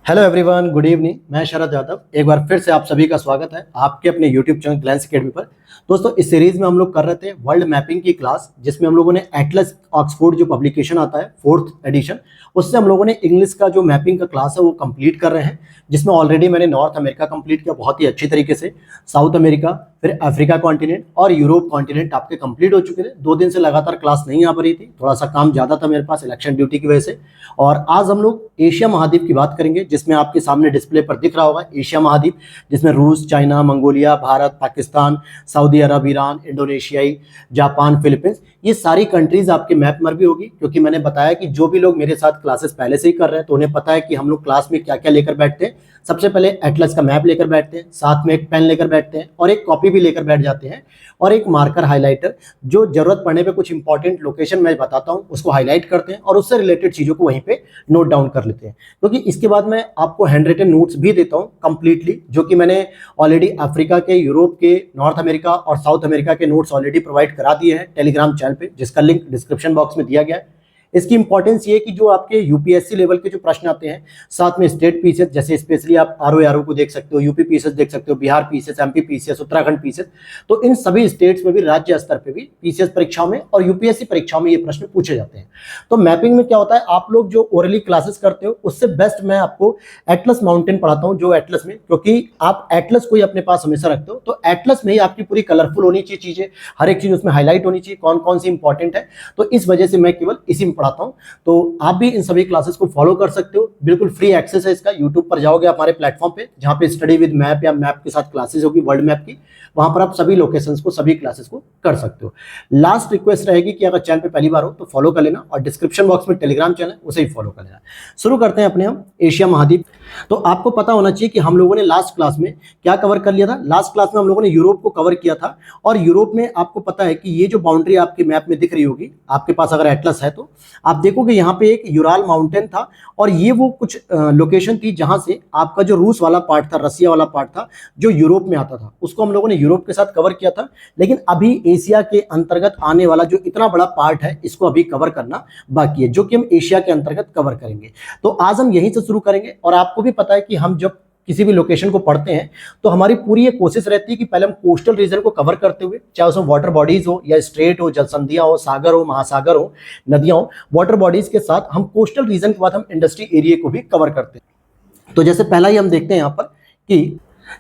Hello everyone, good evening. मैं शरद यादव, एक बार फिर से आप सभी का स्वागत है आपके अपने यूट्यूब चैनल ग्लैंस एकेडमी पर। दोस्तों, इस सीरीज में हम लोग कर रहे थे वर्ल्ड मैपिंग की क्लास, जिसमें हम लोगों ने एटलस ऑक्सफोर्ड जो पब्लिकेशन आता है 4th एडिशन, उससे हम लोगों ने इंग्लिश का जो मैपिंग का क्लास है वो कंप्लीट कर रहे हैं। जिसमें ऑलरेडी मैंने नॉर्थ अमेरिका कंप्लीट किया बहुत ही अच्छी तरीके से, साउथ अमेरिका, फिर अफ्रीका कॉन्टिनेंट और यूरोप कॉन्टिनेंट आपके कंप्लीट हो चुके थे। 2 दिन से लगातार क्लास नहीं आ पा रही थी, थोड़ा सा काम ज़्यादा था मेरे पास इलेक्शन ड्यूटी की वजह से। और आज हम लोग एशिया महाद्वीप की बात करेंगे, जिसमें आपके सामने डिस्प्ले पर दिख रहा होगा एशिया महाद्वीप, जिसमें रूस, China, Mongolia, Bharat, Pakistan, Saudi Arab, Iran, इंडोनेशियाई, जापान, फिलीपींस, ये सारी कंट्रीज आपके मैप में भी होगी। क्योंकि मैंने बताया कि जो भी लोग मेरे साथ क्लासेस पहले से ही कर रहे हैं तो उन्हें पता है कि हम लोग क्लास में क्या क्या लेकर बैठते हैं। सबसे पहले एटलस का मैप लेकर बैठते हैं, साथ में एक पेन लेकर बैठते हैं और एक कॉपी भी लेकर बैठ जाते हैं, और एक मार्कर हाइलाइटर, जो जरूरत पड़ने पे कुछ इंपॉर्टेंट लोकेशन मैं बताता हूं उसको हाईलाइट करते हैं और उससे रिलेटेड चीजों को वहीं पे नोट डाउन कर लेते हैं। क्योंकि इसके बाद मैं आपको हैंड रिटन नोट्स भी देता हूं कंप्लीटली, जो कि मैंने ऑलरेडी अफ्रीका के, यूरोप के, नॉर्थ अमेरिका और साउथ अमेरिका के नोट्स ऑलरेडी प्रोवाइड करा दिए हैं टेलीग्राम चैनल पे, जिसका लिंक डिस्क्रिप्शन बॉक्स में दिया गया है। इसकी इंपॉर्टेंस ये है कि जो आपके यूपीएससी लेवल के जो प्रश्न आते हैं, साथ में स्टेट पीसीएस, जैसे स्पेशली आप आरओ को देख सकते हो, यूपी पीसीएस देख सकते हो, Bihar PCS, MP PCS, Uttarakhand PCS, तो इन सभी स्टेट्स में भी राज्य स्तर पे भी पीसीएस परीक्षाओं में और यूपीएससी परीक्षाओं में ये प्रश्न पूछे जाते हैं। तो मैपिंग में क्या होता है, आप लोग जो ओरली क्लासेस करते हो उससे बेस्ट मैं आपको एटलस माउंटेन पढ़ाता हूँ, जो एटलस में, क्योंकि आप एटलस को ही अपने पास हमेशा रखते हो, तो एटलस में ही आपकी पूरी कलरफुल होनी चाहिए चीजें, हर एक चीज उसमें हाईलाइट होनी चाहिए, कौन कौन सी इंपॉर्टेंट है। तो इस वजह से मैं केवल इसी में पढ़ाता हूँ। तो आप भी इन सभी क्लासेस को फॉलो कर सकते हो, बिल्कुल फ्री एक्सेस है इसका। यूट्यूब पर जाओगे हमारे प्लेटफॉर्म पे, जहां पे स्टडी विद मैप या मैप के साथ क्लासेस होगी वर्ल्ड मैप की, वहां पर आप सभी लोकेशंस को, सभी क्लासेस को कर सकते हो। लास्ट रिक्वेस्ट रहेगी कि अगर चैनल पे पहली बार हो तो फॉलो कर लेना, और डिस्क्रिप्शन बॉक्स में टेलीग्राम चैनल उसे ही फॉलो कर लेना। शुरू करते हैं अपने हम एशिया महाद्वीप। तो आपको पता होना चाहिए कि हम लोगों ने लास्ट क्लास में क्या कवर कर लिया था। लास्ट क्लास में हम लोगों ने यूरोप को कवर किया था, और यूरोप में आपको पता है कि ये जो बाउंड्री आपके मैप में दिख रही होगी, आपके पास अगर एटलस है तो आप देखोगे यहाँ पे एक यूराल माउंटेन था, और ये वो कुछ लोकेशन थी जहां से आपका जो रूस वाला पार्ट था, रसिया वाला पार्ट था, जो यूरोप में आता था, उसको हम लोगों ने यूरोप के साथ कवर किया था। लेकिन अभी एशिया के अंतर्गत आने वाला जो इतना बड़ा पार्ट है, इसको अभी कवर करना बाकी है, जो कि हम एशिया के अंतर्गत कवर करेंगे। तो आज हम यहीं से शुरू करेंगे। और आपको भी पता है कि हम जब किसी भी लोकेशन को पढ़ते हैं तो हमारी पूरी ये कोशिश रहती है कि पहले हम कोस्टल रीजन को कवर करते हुए, चाहे उसमें वाटर बॉडीज हो या स्ट्रेट हो, जलसंधियां हो, सागर हो, महासागर हो, नदियां हो, वाटर बॉडीज के साथ हम कोस्टल रीजन के बाद हम इंडस्ट्री एरिया को भी कवर करते हैं। तो जैसे पहला ही हम देखते हैं यहाँ पर कि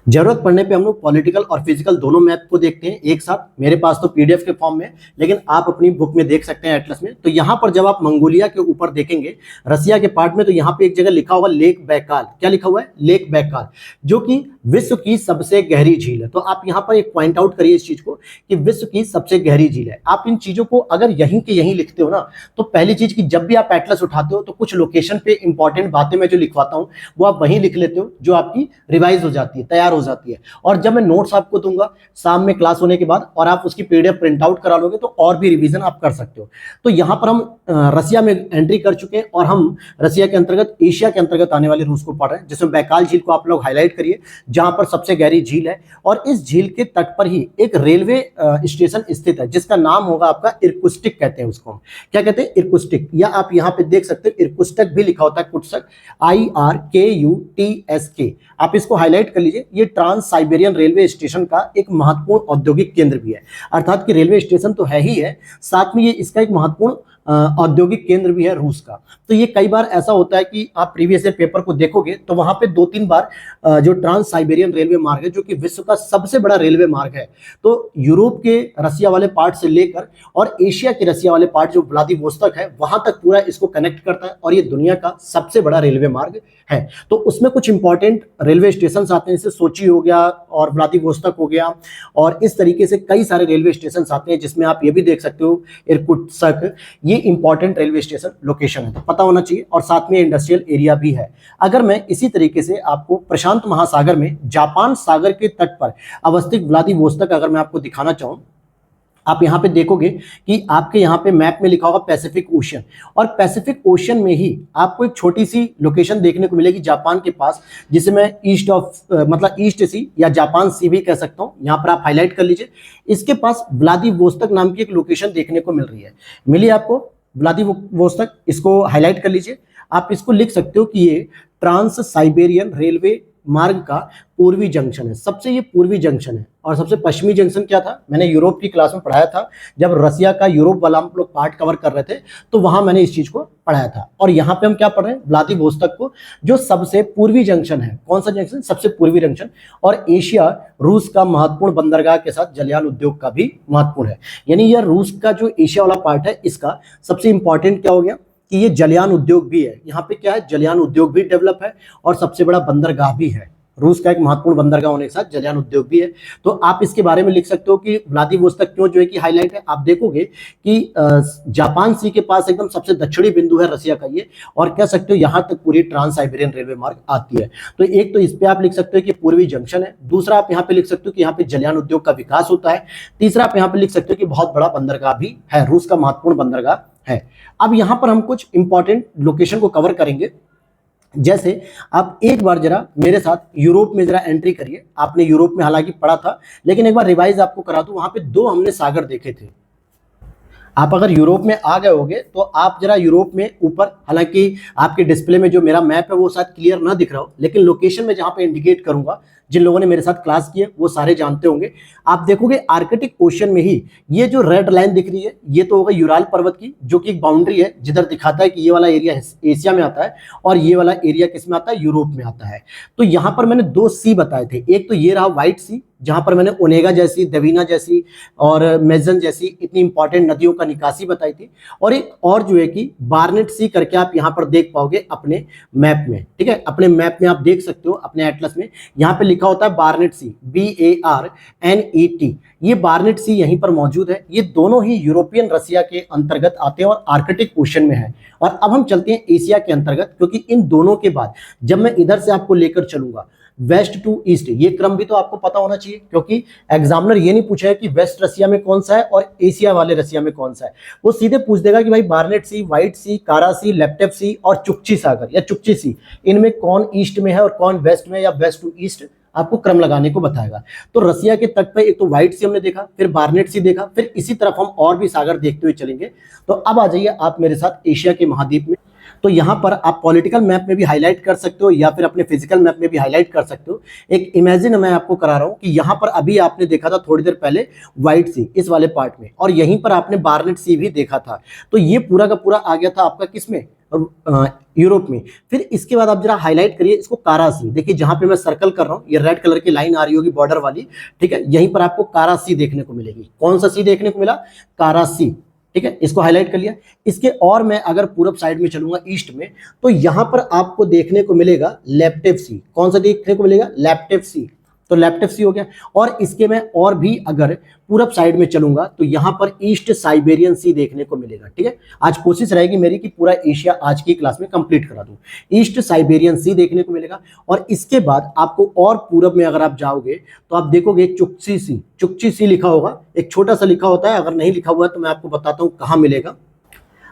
जरूरत पड़ने पे हम लोग पॉलिटिकल और फिजिकल दोनों मैप को देखते हैं एक साथ। मेरे पास तो पीडीएफ के फॉर्म में, लेकिन आप अपनी बुक में देख सकते हैं एटलस में। तो यहाँ पर जब आप मंगोलिया के ऊपर देखेंगे, रसिया के पार्ट में, तो यहाँ पे एक जगह लिखा हुआ लेक बैकाल। क्या लिखा हुआ है? लेक बैकाल, जो कि विश्व की सबसे गहरी झील है। तो आप यहाँ पर एक पॉइंट आउट करिए इस चीज को कि विश्व की सबसे गहरी झील है। आप इन चीजों को अगर यहीं के यहीं लिखते हो ना, तो पहली चीज की जब भी आप एटलस उठाते हो तो कुछ लोकेशन पे इंपॉर्टेंट बातें मैं जो लिखवाता हूँ वो आप वहीं लिख लेते हो, जो आपकी रिवाइज हो जाती है, तैयार हो जाती है। और जब मैं नोट्स आपको दूंगा शाम में क्लास होने के बाद, और आप उसकी पीडीएफ प्रिंट आउट करा लोगे, तो और भी रिवीजन आप कर सकते हो। तो यहां पर हम रसिया में एंट्री कर चुके हैं, और हम रसिया के अंतर्गत, एशिया के अंतर्गत आने वाले रूस को पढ़ रहे हैं, जिसमें बैकाल झील को आप लोग हाईलाइट करिए, जहां पर सबसे गहरी झील है। और इस झील के तट पर ही एक रेलवे स्टेशन स्थित है, जिसका नाम होगा आपका इरकुस्टिक, कहते हैं उसको हम। क्या कहते हैं? इरकुस्टिक। या आप यहाँ पे देख सकते हो इरकुस्टक भी लिखा होता है, कुटसक, IRKUTSK। आप इसको हाईलाइट कर लीजिए। ये ट्रांस साइबेरियन रेलवे स्टेशन का एक महत्वपूर्ण औद्योगिक केंद्र भी है। अर्थात कि रेलवे स्टेशन तो है ही है, साथ में ये इसका एक महत्वपूर्ण औद्योगिक केंद्र भी है रूस का। तो ये कई बार ऐसा होता है कि आप प्रीवियस ईयर पेपर को देखोगे तो वहां पे 2-3 बार जो ट्रांस साइबेरियन रेलवे मार्ग है, जो कि विश्व का सबसे बड़ा रेलवे मार्ग है, तो यूरोप के रसिया वाले पार्ट से लेकर और एशिया के रसिया वाले पार्ट जो व्लादिवोस्तोक है, वहां तक पूरा इसको कनेक्ट करता है, और ये दुनिया का सबसे बड़ा रेलवे मार्ग है। तो उसमें कुछ इंपॉर्टेंट रेलवे स्टेशन आते हैं, जैसे सोची हो गया और व्लादिवोस्तोक हो गया, और इस तरीके से कई सारे रेलवे स्टेशन आते हैं, जिसमें आप ये भी देख सकते हो इरकुत्स्क। ये इंपॉर्टेंट रेलवे स्टेशन लोकेशन है, तो पता होना चाहिए। और साथ में इंडस्ट्रियल एरिया भी है। अगर मैं इसी तरीके से आपको प्रशांत महासागर में जापान सागर के तट पर अवस्थित व्लादिवोस्तोक अगर मैं आपको दिखाना चाहूं, आप यहाँ पे देखोगे कि आपके यहाँ पे मैप में लिखा होगा पैसिफिक ओशियन, और पैसिफिक ओशियन में ही आपको एक छोटी सी लोकेशन देखने को मिलेगी जापान के पास, जिसे मैं ईस्ट ऑफ मतलब ईस्ट सी या जापान सी भी कह सकता हूँ। यहाँ पर आप हाईलाइट कर लीजिए। इसके पास व्लादिवोस्तोक नाम की एक लोकेशन देखने को मिल रही है। मिली आपको? व्लादिवोस्तोक, इसको हाईलाइट कर लीजिए। आप इसको लिख सकते हो कि ये ट्रांस साइबेरियन रेलवे मार्ग का पूर्वी जंक्शन है। सबसे ये पूर्वी जंक्शन है। और सबसे पश्चिमी जंक्शन क्या था, मैंने यूरोप की क्लास में पढ़ाया था, जब रसिया का यूरोप वाला हम लोग पार्ट कवर कर रहे थे तो वहां मैंने इस चीज को पढ़ाया था। और यहाँ पे हम क्या पढ़ रहे हैं, व्लादिवोस्तोक को, जो सबसे पूर्वी जंक्शन है। कौन सा जंक्शन, सबसे पूर्वी जंक्शन। और एशिया रूस का महत्वपूर्ण बंदरगाह के साथ जलयान उद्योग का भी महत्वपूर्ण है। यानी यह रूस का जो एशिया वाला पार्ट है, इसका सबसे इंपॉर्टेंट क्या हो गया कि ये जलयान उद्योग भी है। यहाँ पे क्या है, जलयान उद्योग भी डेवलप है और सबसे बड़ा बंदरगाह भी है। रूस का एक महत्वपूर्ण बंदरगाह होने के साथ जलयान उद्योग भी है। तो आप इसके बारे में लिख सकते हो कि व्लादिवोस्तोक क्यों जो है कि हाईलाइट है। आप देखोगे कि जापान सी के पास एकदम सबसे दक्षिणी बिंदु है रसिया का ये, और कह सकते हो यहाँ तक पूरी ट्रांस साइबेरियन रेलवे मार्ग आती है। तो एक तो इस पे आप लिख सकते हो कि पूर्वी जंक्शन है। दूसरा आप यहाँ पे लिख सकते हो कि यहाँ पे जलयान उद्योग का विकास होता है। तीसरा आप यहाँ पे लिख सकते हो कि बहुत बड़ा बंदरगाह भी है, रूस का महत्वपूर्ण बंदरगाह है। अब यहाँ पर हम कुछ इंपॉर्टेंट लोकेशन को कवर करेंगे। जैसे आप एक बार जरा मेरे साथ यूरोप में जरा एंट्री करिए। आपने यूरोप में हालांकि पढ़ा था, लेकिन एक बार रिवाइज आपको करा दूं। वहां पे दो हमने सागर देखे थे। आप अगर यूरोप में आ गए होगे तो आप जरा यूरोप में ऊपर, हालांकि आपके डिस्प्ले में जो मेरा मैप है वो शायद क्लियर ना दिख रहा हो, लेकिन लोकेशन में जहां पे इंडिकेट करूंगा, जिन लोगों ने मेरे साथ क्लास की है वो सारे जानते होंगे। आप देखोगे आर्कटिक ओशन में ही ये जो रेड लाइन दिख रही है, ये तो होगा यूराल पर्वत की, जो कि एक बाउंड्री है जिधर दिखाता है कि ये वाला एरिया एशिया में आता है और ये वाला एरिया किस में आता है, यूरोप में आता है। तो यहाँ पर मैंने दो सी बताए थे। एक तो ये रहा व्हाइट सी, जहां पर मैंने ओनेगा जैसी, देवीना जैसी और मेजन जैसी इतनी इंपॉर्टेंट नदियों का निकासी बताई थी। और एक और जो है कि बार्नेट सी करके आप यहां पर देख पाओगे अपने मैप में, ठीक है। अपने मैप में आप देख सकते हो, अपने एटलस में यहां पे लिखा होता है बार्नेट सी, BARNET। ये बार्नेट सी यहीं पर मौजूद है। ये दोनों ही यूरोपियन रसिया के अंतर्गत आते हैं और आर्कटिक ओशन में है। और अब हम चलते हैं एशिया के अंतर्गत, क्योंकि इन दोनों के बाद जब मैं इधर से आपको लेकर चलूंगा वेस्ट टू ईस्ट, ये क्रम भी तो आपको पता होना चाहिए, क्योंकि एग्जामिनर ये नहीं पूछा है कि वेस्ट रसिया में कौन सा है और एशिया वाले रसिया में कौन सा है। वो सीधे पूछ देगा कि भाई बार्नेट सी, व्हाइट सी, कारा सी, लेप्टेव सी और चुक्ची सागर या चुक्ची सी, इनमें कौन ईस्ट में है और कौन वेस्ट में, या वेस्ट टू ईस्ट आपको क्रम लगाने को बताएगा। तो रसिया के तट पे एक तो व्हाइट सी हमने देखा, फिर बार्नेट सी देखा, फिर इसी तरफ हम और भी सागर देखते हुए चलेंगे। तो अब आ जाइए आप मेरे साथ एशिया के महाद्वीप में। तो यहाँ पर आप पॉलिटिकल मैप में भी हाईलाइट कर सकते हो या फिर अपने फिजिकल मैप में भी हाईलाइट कर सकते हो। एक इमेजिन मैं आपको करा रहा हूँ कि यहाँ पर अभी आपने देखा था थोड़ी देर पहले व्हाइट सी इस वाले पार्ट में, और यहीं पर आपने बार्नेट सी भी देखा था। तो ये पूरा का पूरा आ गया था आपका किसमें, यूरोप में। फिर इसके बाद आप जरा हाईलाइट करिए इसको कारा सी। देखिए जहां पे मैं सर्कल कर रहा हूँ, ये रेड कलर की लाइन आ रही होगी बॉर्डर वाली, ठीक है। यहीं पर आपको कारा सी देखने को मिलेगी। कौन सा सी देखने को मिला, कारा सी, ठीक है। इसको हाईलाइट कर लिया। इसके और मैं अगर पूरब साइड में चलूंगा ईस्ट में, तो यहां पर आपको देखने को मिलेगा लेप्टेव सी। कौन सा देखने को मिलेगा, लेप्टेव सी। तो लेप्टेव सी हो गया। और इसके मैं और भी अगर पूरब साइड में चलूंगा तो यहां पर ईस्ट साइबेरियन सी देखने को मिलेगा, ठीक है। आज कोशिश रहेगी मेरी कि पूरा एशिया आज की क्लास में कंप्लीट करा दूं। ईस्ट साइबेरियन सी देखने को मिलेगा। और इसके बाद आपको और पूरब में अगर आप जाओगे तो आप देखोगे चुक्ची सी, चुक्ची सी लिखा होगा, एक छोटा सा लिखा होता है। अगर नहीं लिखा हुआ है तो मैं आपको बताता हूं कहां मिलेगा।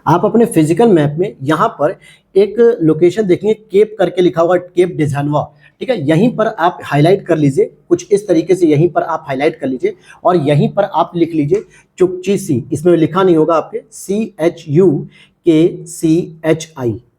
आप अपने फिजिकल मैप में यहां पर एक लोकेशन देखेंगे, केप करके लिखा होगा, केप डिजानवा, ठीक है। यहीं पर आप हाईलाइट कर लीजिए, कुछ इस तरीके से यहीं पर आप हाईलाइट कर लीजिए और यहीं पर आप लिख लीजिए चुक्ची सी। इसमें लिखा नहीं होगा आपके, CHUKCHI।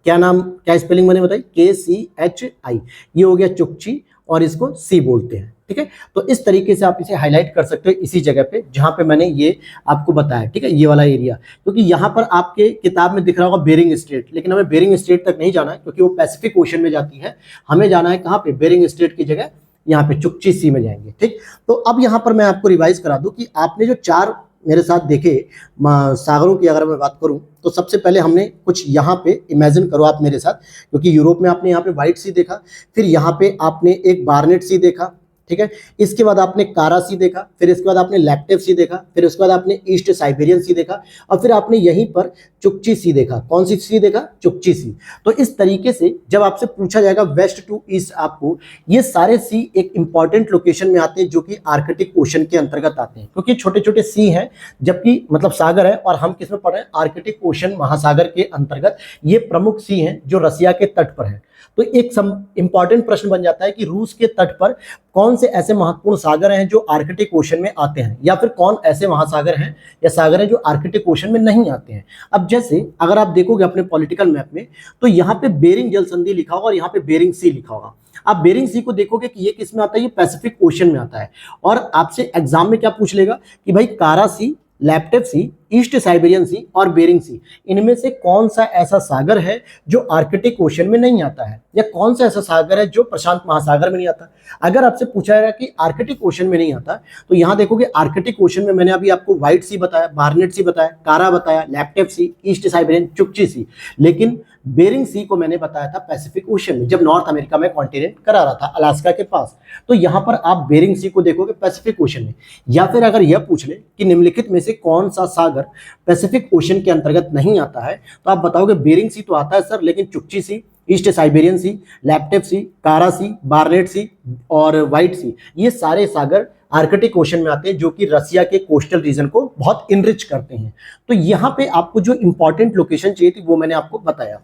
क्या नाम, क्या स्पेलिंग मैंने बताई, KCHI। ये हो गया चुक्ची और इसको सी बोलते हैं, ठीक है। तो इस तरीके से आप इसे हाईलाइट कर सकते हो इसी जगह पे जहां पे मैंने ये आपको बताया, ठीक है, ये वाला एरिया। क्योंकि यहाँ पर आपके किताब में दिख रहा होगा बेरिंग स्ट्रेट, लेकिन हमें बेरिंग स्ट्रेट तक नहीं जाना है क्योंकि वो पैसिफिक ओशन में जाती है। हमें जाना है कहाँ पे, बेरिंग स्ट्रेट की जगह यहाँ पे चुक्ची सी में जाएंगे, ठीक। तो अब यहाँ पर मैं आपको रिवाइज करा दूं कि आपने जो चार मेरे साथ देखे सागरों की अगर मैं बात करूं, तो सबसे पहले हमने कुछ यहाँ पे इमेजिन करो आप मेरे साथ, क्योंकि यूरोप में आपने यहाँ पे व्हाइट सी देखा, फिर यहाँ पे आपने एक बार्नेट सी देखा, ठीक है। इसके बाद आपने कारा सी देखा, फिर इसके बाद आपने लेप्टेव सी देखा, फिर उसके बाद आपने ईस्ट साइबेरियन सी देखा और फिर आपने यहीं पर चुक्ची सी देखा। कौन सी सी देखा, चुक्ची सी। तो इस तरीके से जब आपसे पूछा जाएगा वेस्ट टू ईस्ट, आपको ये सारे सी एक इंपॉर्टेंट लोकेशन में आते हैं जो कि आर्कटिक ओशन के अंतर्गत आते हैं, क्योंकि छोटे छोटे सी हैं, जबकि मतलब सागर है, और हम किसमें पढ़ रहे हैं, आर्कटिक ओशन महासागर के अंतर्गत। ये प्रमुख सी हैं जो रसिया के तट पर है। तो एक इंपॉर्टेंट प्रश्न बन जाता है कि रूस के तट पर कौन से ऐसे महत्वपूर्ण सागर हैं जो आर्कटिक ओशन में आते हैं, या फिर कौन ऐसे महासागर हैं या सागर हैं जो आर्कटिक ओशन में नहीं आते हैं। अब जैसे अगर आप देखोगे अपने पॉलिटिकल मैप में, तो यहाँ पे बेरिंग जल संधि लिखा होगा और यहाँ पे बेरिंग सी लिखा होगा। आप बेरिंग सी को देखोगे कि ये किस में आता है, ये पैसिफिक ओशन में आता है। और आपसे एग्जाम में क्या पूछ लेगा कि भाई कारा सी, लैप्टेव सी, ईस्ट साइबेरियन सी और बेरिंग सी, इनमें से कौन सा ऐसा सागर है जो आर्कटिक ओशन में नहीं आता है, या कौन सा ऐसा सागर है जो प्रशांत महासागर में नहीं आता। अगर आपसे पूछा जाएगा कि आर्कटिक ओशन में नहीं आता, तो यहां देखोगे आर्कटिक ओशन में मैंने अभी आपको व्हाइट सी बताया, बार्नेट सी बताया, कारा बताया, लैप्टेव सी, ईस्ट साइबेरियन, चुकची सी, लेकिन बेरिंग सी को मैंने बताया था पैसिफिक ओशन में, जब नॉर्थ अमेरिका में कॉन्टिनेंट करा रहा था अलास्का के पास। तो यहां पर आप बेरिंग सी को देखोगे पैसिफिक ओशन में। या फिर अगर यह पूछ ले कि निम्नलिखित में से कौन सा सागर पैसिफिक ओशन के अंतर्गत नहीं आता है, तो आप बताओगे बेरिंग सी तो आता है सर, लेकिन चुकची सी, ईस्ट साइबेरियन सी, लैप्टेव सी, कारा सी, बार्नेट सी और व्हाइट सी, ये सारे सागर आर्कटिक ओशन में आते हैं, जो कि रसिया के कोस्टल रीजन को बहुत इनरिच करते हैं। तो यहाँ पे आपको जो इंपॉर्टेंट लोकेशन चाहिए थी वो मैंने आपको बताया।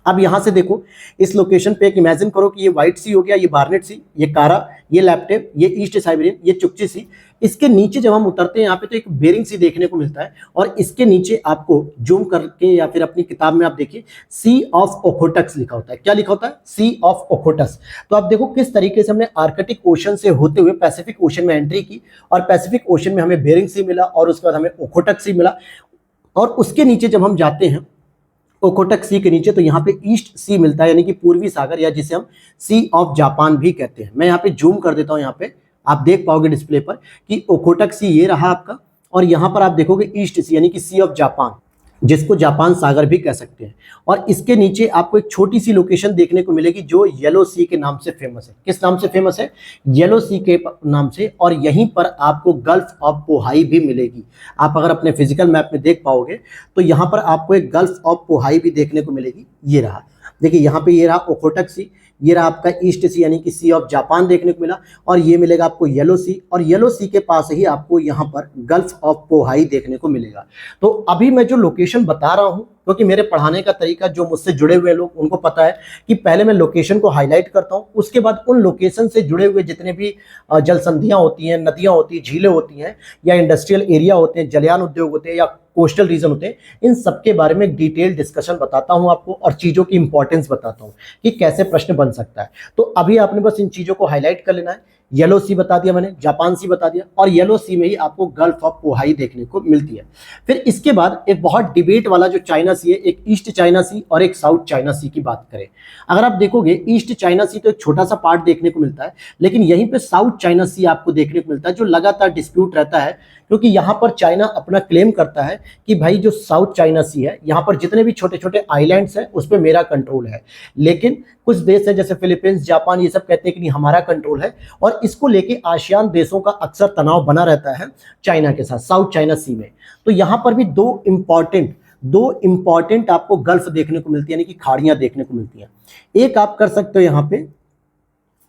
अब यहां से देखो, इस लोकेशन पे एक इमेजिन करो कि ये व्हाइट सी हो गया, ये बार्नेट सी, ये कारा, ये लैप्टेव, ये ईस्ट साइबेरियन, ये चुकची सी। इसके नीचे जब हम उतरते हैं यहाँ पे तो एक बेरिंग सी देखने को मिलता है, और इसके नीचे आपको जूम करके या फिर अपनी किताब में आप देखिए सी ऑफ ओखोटक्स लिखा होता है। क्या लिखा होता है? सी ऑफ ओखोटस। तो आप देखो किस तरीके से हमने आर्कटिक ओशन से होते हुए पैसिफिक ओशन में एंट्री की, और पैसिफिक ओशन में हमें बेरिंग सी मिला, और उसके बाद हमें ओखोटक्स सी मिला, और उसके नीचे जब हम जाते हैं ओखोटक सी के नीचे, तो यहाँ पे ईस्ट सी मिलता है, यानी कि पूर्वी सागर, या जिसे हम सी ऑफ जापान भी कहते हैं। मैं यहाँ पे जूम कर देता हूँ, यहाँ पे आप देख पाओगे डिस्प्ले पर कि ओखोटक सी ये रहा आपका, और यहाँ पर आप देखोगे ईस्ट सी यानी कि सी ऑफ जापान, जिसको जापान सागर भी कह सकते हैं। और इसके नीचे आपको एक छोटी सी लोकेशन देखने को मिलेगी जो येलो सी के नाम से फेमस है। किस नाम से फेमस है? येलो सी के नाम से। और यहीं पर आपको गल्फ ऑफ पोहाई भी मिलेगी। आप अगर अपने फिजिकल मैप में देख पाओगे तो यहाँ पर आपको एक गल्फ ऑफ पोहाई भी देखने को मिलेगी। ये रहा, देखिए यहाँ पे ये रहा ओखोटक सी, ये रहा आपका ईस्ट सी यानी कि सी ऑफ जापान देखने को मिला, और ये मिलेगा आपको येलो सी, और येलो सी के पास ही आपको यहाँ पर गल्फ ऑफ पोहाई देखने को मिलेगा। तो अभी मैं जो लोकेशन बता रहा हूँ, क्योंकि मेरे पढ़ाने का तरीका जो मुझसे जुड़े हुए लोग उनको पता है कि पहले मैं लोकेशन को हाईलाइट करता हूँ, उसके बाद उन लोकेशन से जुड़े हुए जितने भी जल संधियाँ होती हैं, नदियाँ होती हैं, झीलें होती हैं, या इंडस्ट्रियल एरिया होते हैं, जलयान उद्योग होते हैं, या कोस्टल रीजन होते हैं, इन सबके बारे में डिटेल डिस्कशन बताता हूं आपको, और चीजों की इंपॉर्टेंस बताता हूं कि कैसे प्रश्न बन सकता है। तो अभी आपने बस इन चीजों को हाईलाइट कर लेना है। येलो सी बता दिया मैंने, जापान सी बता दिया, और येलो सी में ही आपको गल्फ ऑफ पोहाई देखने को मिलती है। फिर इसके बाद एक बहुत डिबेट वाला जो चाइना सी है, एक ईस्ट चाइना सी और एक साउथ चाइना सी की बात करें। अगर आप देखोगे ईस्ट चाइना सी तो एक छोटा सा पार्ट देखने को मिलता है, लेकिन यहीं पे साउथ चाइना सी आपको देखने को मिलता है, जो लगातार डिस्प्यूट रहता है, क्योंकि यहाँ पर चाइना अपना क्लेम करता है कि भाई जो साउथ चाइना सी है, यहाँ पर जितने भी छोटे छोटे आइलैंड्स हैं उस पर मेरा कंट्रोल है। लेकिन कुछ देश है जैसे फिलीपींस, जापान, ये सब कहते हैं कि नहीं हमारा कंट्रोल है, और इसको लेके आसियान देशों का अक्सर तनाव बना रहता है चाइना के साथ साउथ चाइना सी में। तो यहाँ पर भी दो इंपॉर्टेंट आपको गल्फ देखने को मिलती है, यानी कि खाड़ियां देखने को मिलती हैं। एक आप कर सकते हो यहाँ पे,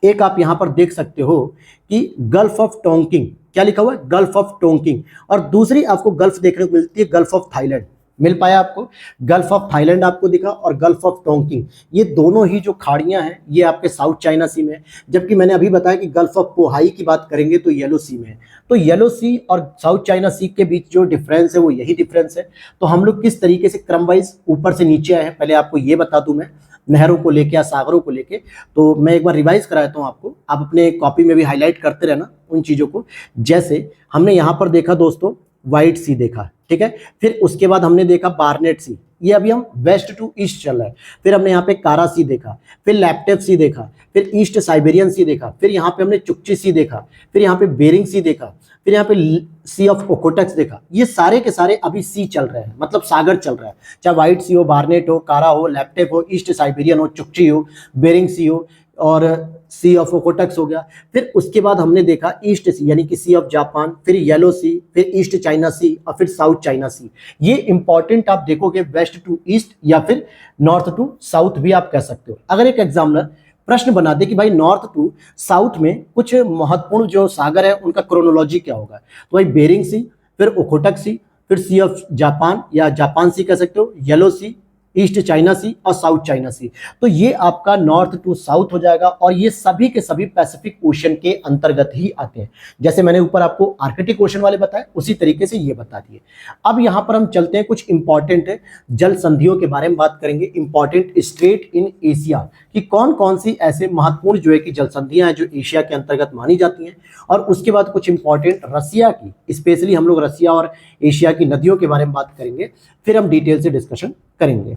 एक आप यहाँ पर देख सकते हो कि गल्फ ऑफ टोंकिंग, क्या लिखा हुआ है? Gulf of Tonkin. और दूसरी आपको गल्फ देखने को मिलती है गल्फ ऑफ थाईलैंड। मिल पाया आपको? गल्फ ऑफ थाईलैंड आपको दिखा, और गल्फ ऑफ टोंकिंग, ये दोनों ही जो खाड़ियां हैं ये आपके साउथ चाइना सी में है। जबकि मैंने अभी बताया कि गल्फ ऑफ पोहाई की बात करेंगे तो येलो सी में है। तो येलो सी और साउथ चाइना सी के बीच जो डिफरेंस है वो यही डिफरेंस है। तो हम लोग किस तरीके से क्रम वाइज ऊपर से नीचे आए हैं, पहले आपको ये बता दूं मैं, नहरों को लेके या सागरों को लेके। तो मैं एक बार रिवाइज कराता हूँ आपको, आप अपने कॉपी में भी हाईलाइट करते रहना उन चीज़ों को। जैसे हमने यहाँ पर देखा दोस्तों व्हाइट सी देखा, ठीक है। फिर उसके बाद हमने देखा बार्नेट सी, ये अभी हम वेस्ट टू ईस्ट चल रहा है। फिर हमने यहाँ पे कारा सी देखा, फिर लैप्टेव सी देखा, फिर ईस्ट साइबेरियन सी देखा, फिर यहाँ पे हमने चुकची सी देखा, फिर यहाँ पे बेरिंग सी देखा, फिर यहाँ पे सी ऑफ ओखोटक्स देखा। ये सारे के सारे अभी सी चल रहे हैं, मतलब सागर चल रहा है, चाहे व्हाइट सी हो, बार्नेट हो, कारा हो, लैप्टेव हो, ईस्ट साइबेरियन हो, चुकची हो, बेरिंग सी हो, और सी ऑफ ओखोटक्स हो गया। फिर उसके बाद हमने देखा ईस्ट सी यानी कि सी ऑफ जापान, फिर येलो सी, फिर ईस्ट चाइना सी, और फिर साउथ चाइना सी। ये इंपॉर्टेंट आप देखोगे वेस्ट टू ईस्ट या फिर नॉर्थ टू साउथ भी आप कह सकते हो। अगर एक एग्जामिनर प्रश्न बना दे कि भाई नॉर्थ टू साउथ में कुछ महत्वपूर्ण जो सागर है उनका क्रोनोलॉजी क्या होगा, तो भाई बेरिंग सी, फिर ओखोटक सी, फिर सी ऑफ जापान या जापान सी कह सकते हो, येलो सी, ईस्ट चाइना सी और साउथ चाइना सी। तो ये आपका नॉर्थ टू साउथ हो जाएगा और ये सभी के सभी पैसिफिक ओशन के अंतर्गत ही आते हैं। जैसे मैंने ऊपर आपको आर्कटिक ओशन वाले बताए, उसी तरीके से ये बता दिए। अब यहां पर हम चलते हैं, कुछ इंपॉर्टेंट जल संधियों के बारे में बात करेंगे, इंपॉर्टेंट स्टेट इन एशिया कि कौन कौन सी ऐसे महत्वपूर्ण जो है कि जल संधियां हैं जो एशिया के अंतर्गत मानी जाती हैं। और उसके बाद कुछ इंपॉर्टेंट रसिया की, स्पेशली हम लोग रसिया और एशिया की नदियों के बारे में बात करेंगे, फिर हम डिटेल से डिस्कशन करेंगे।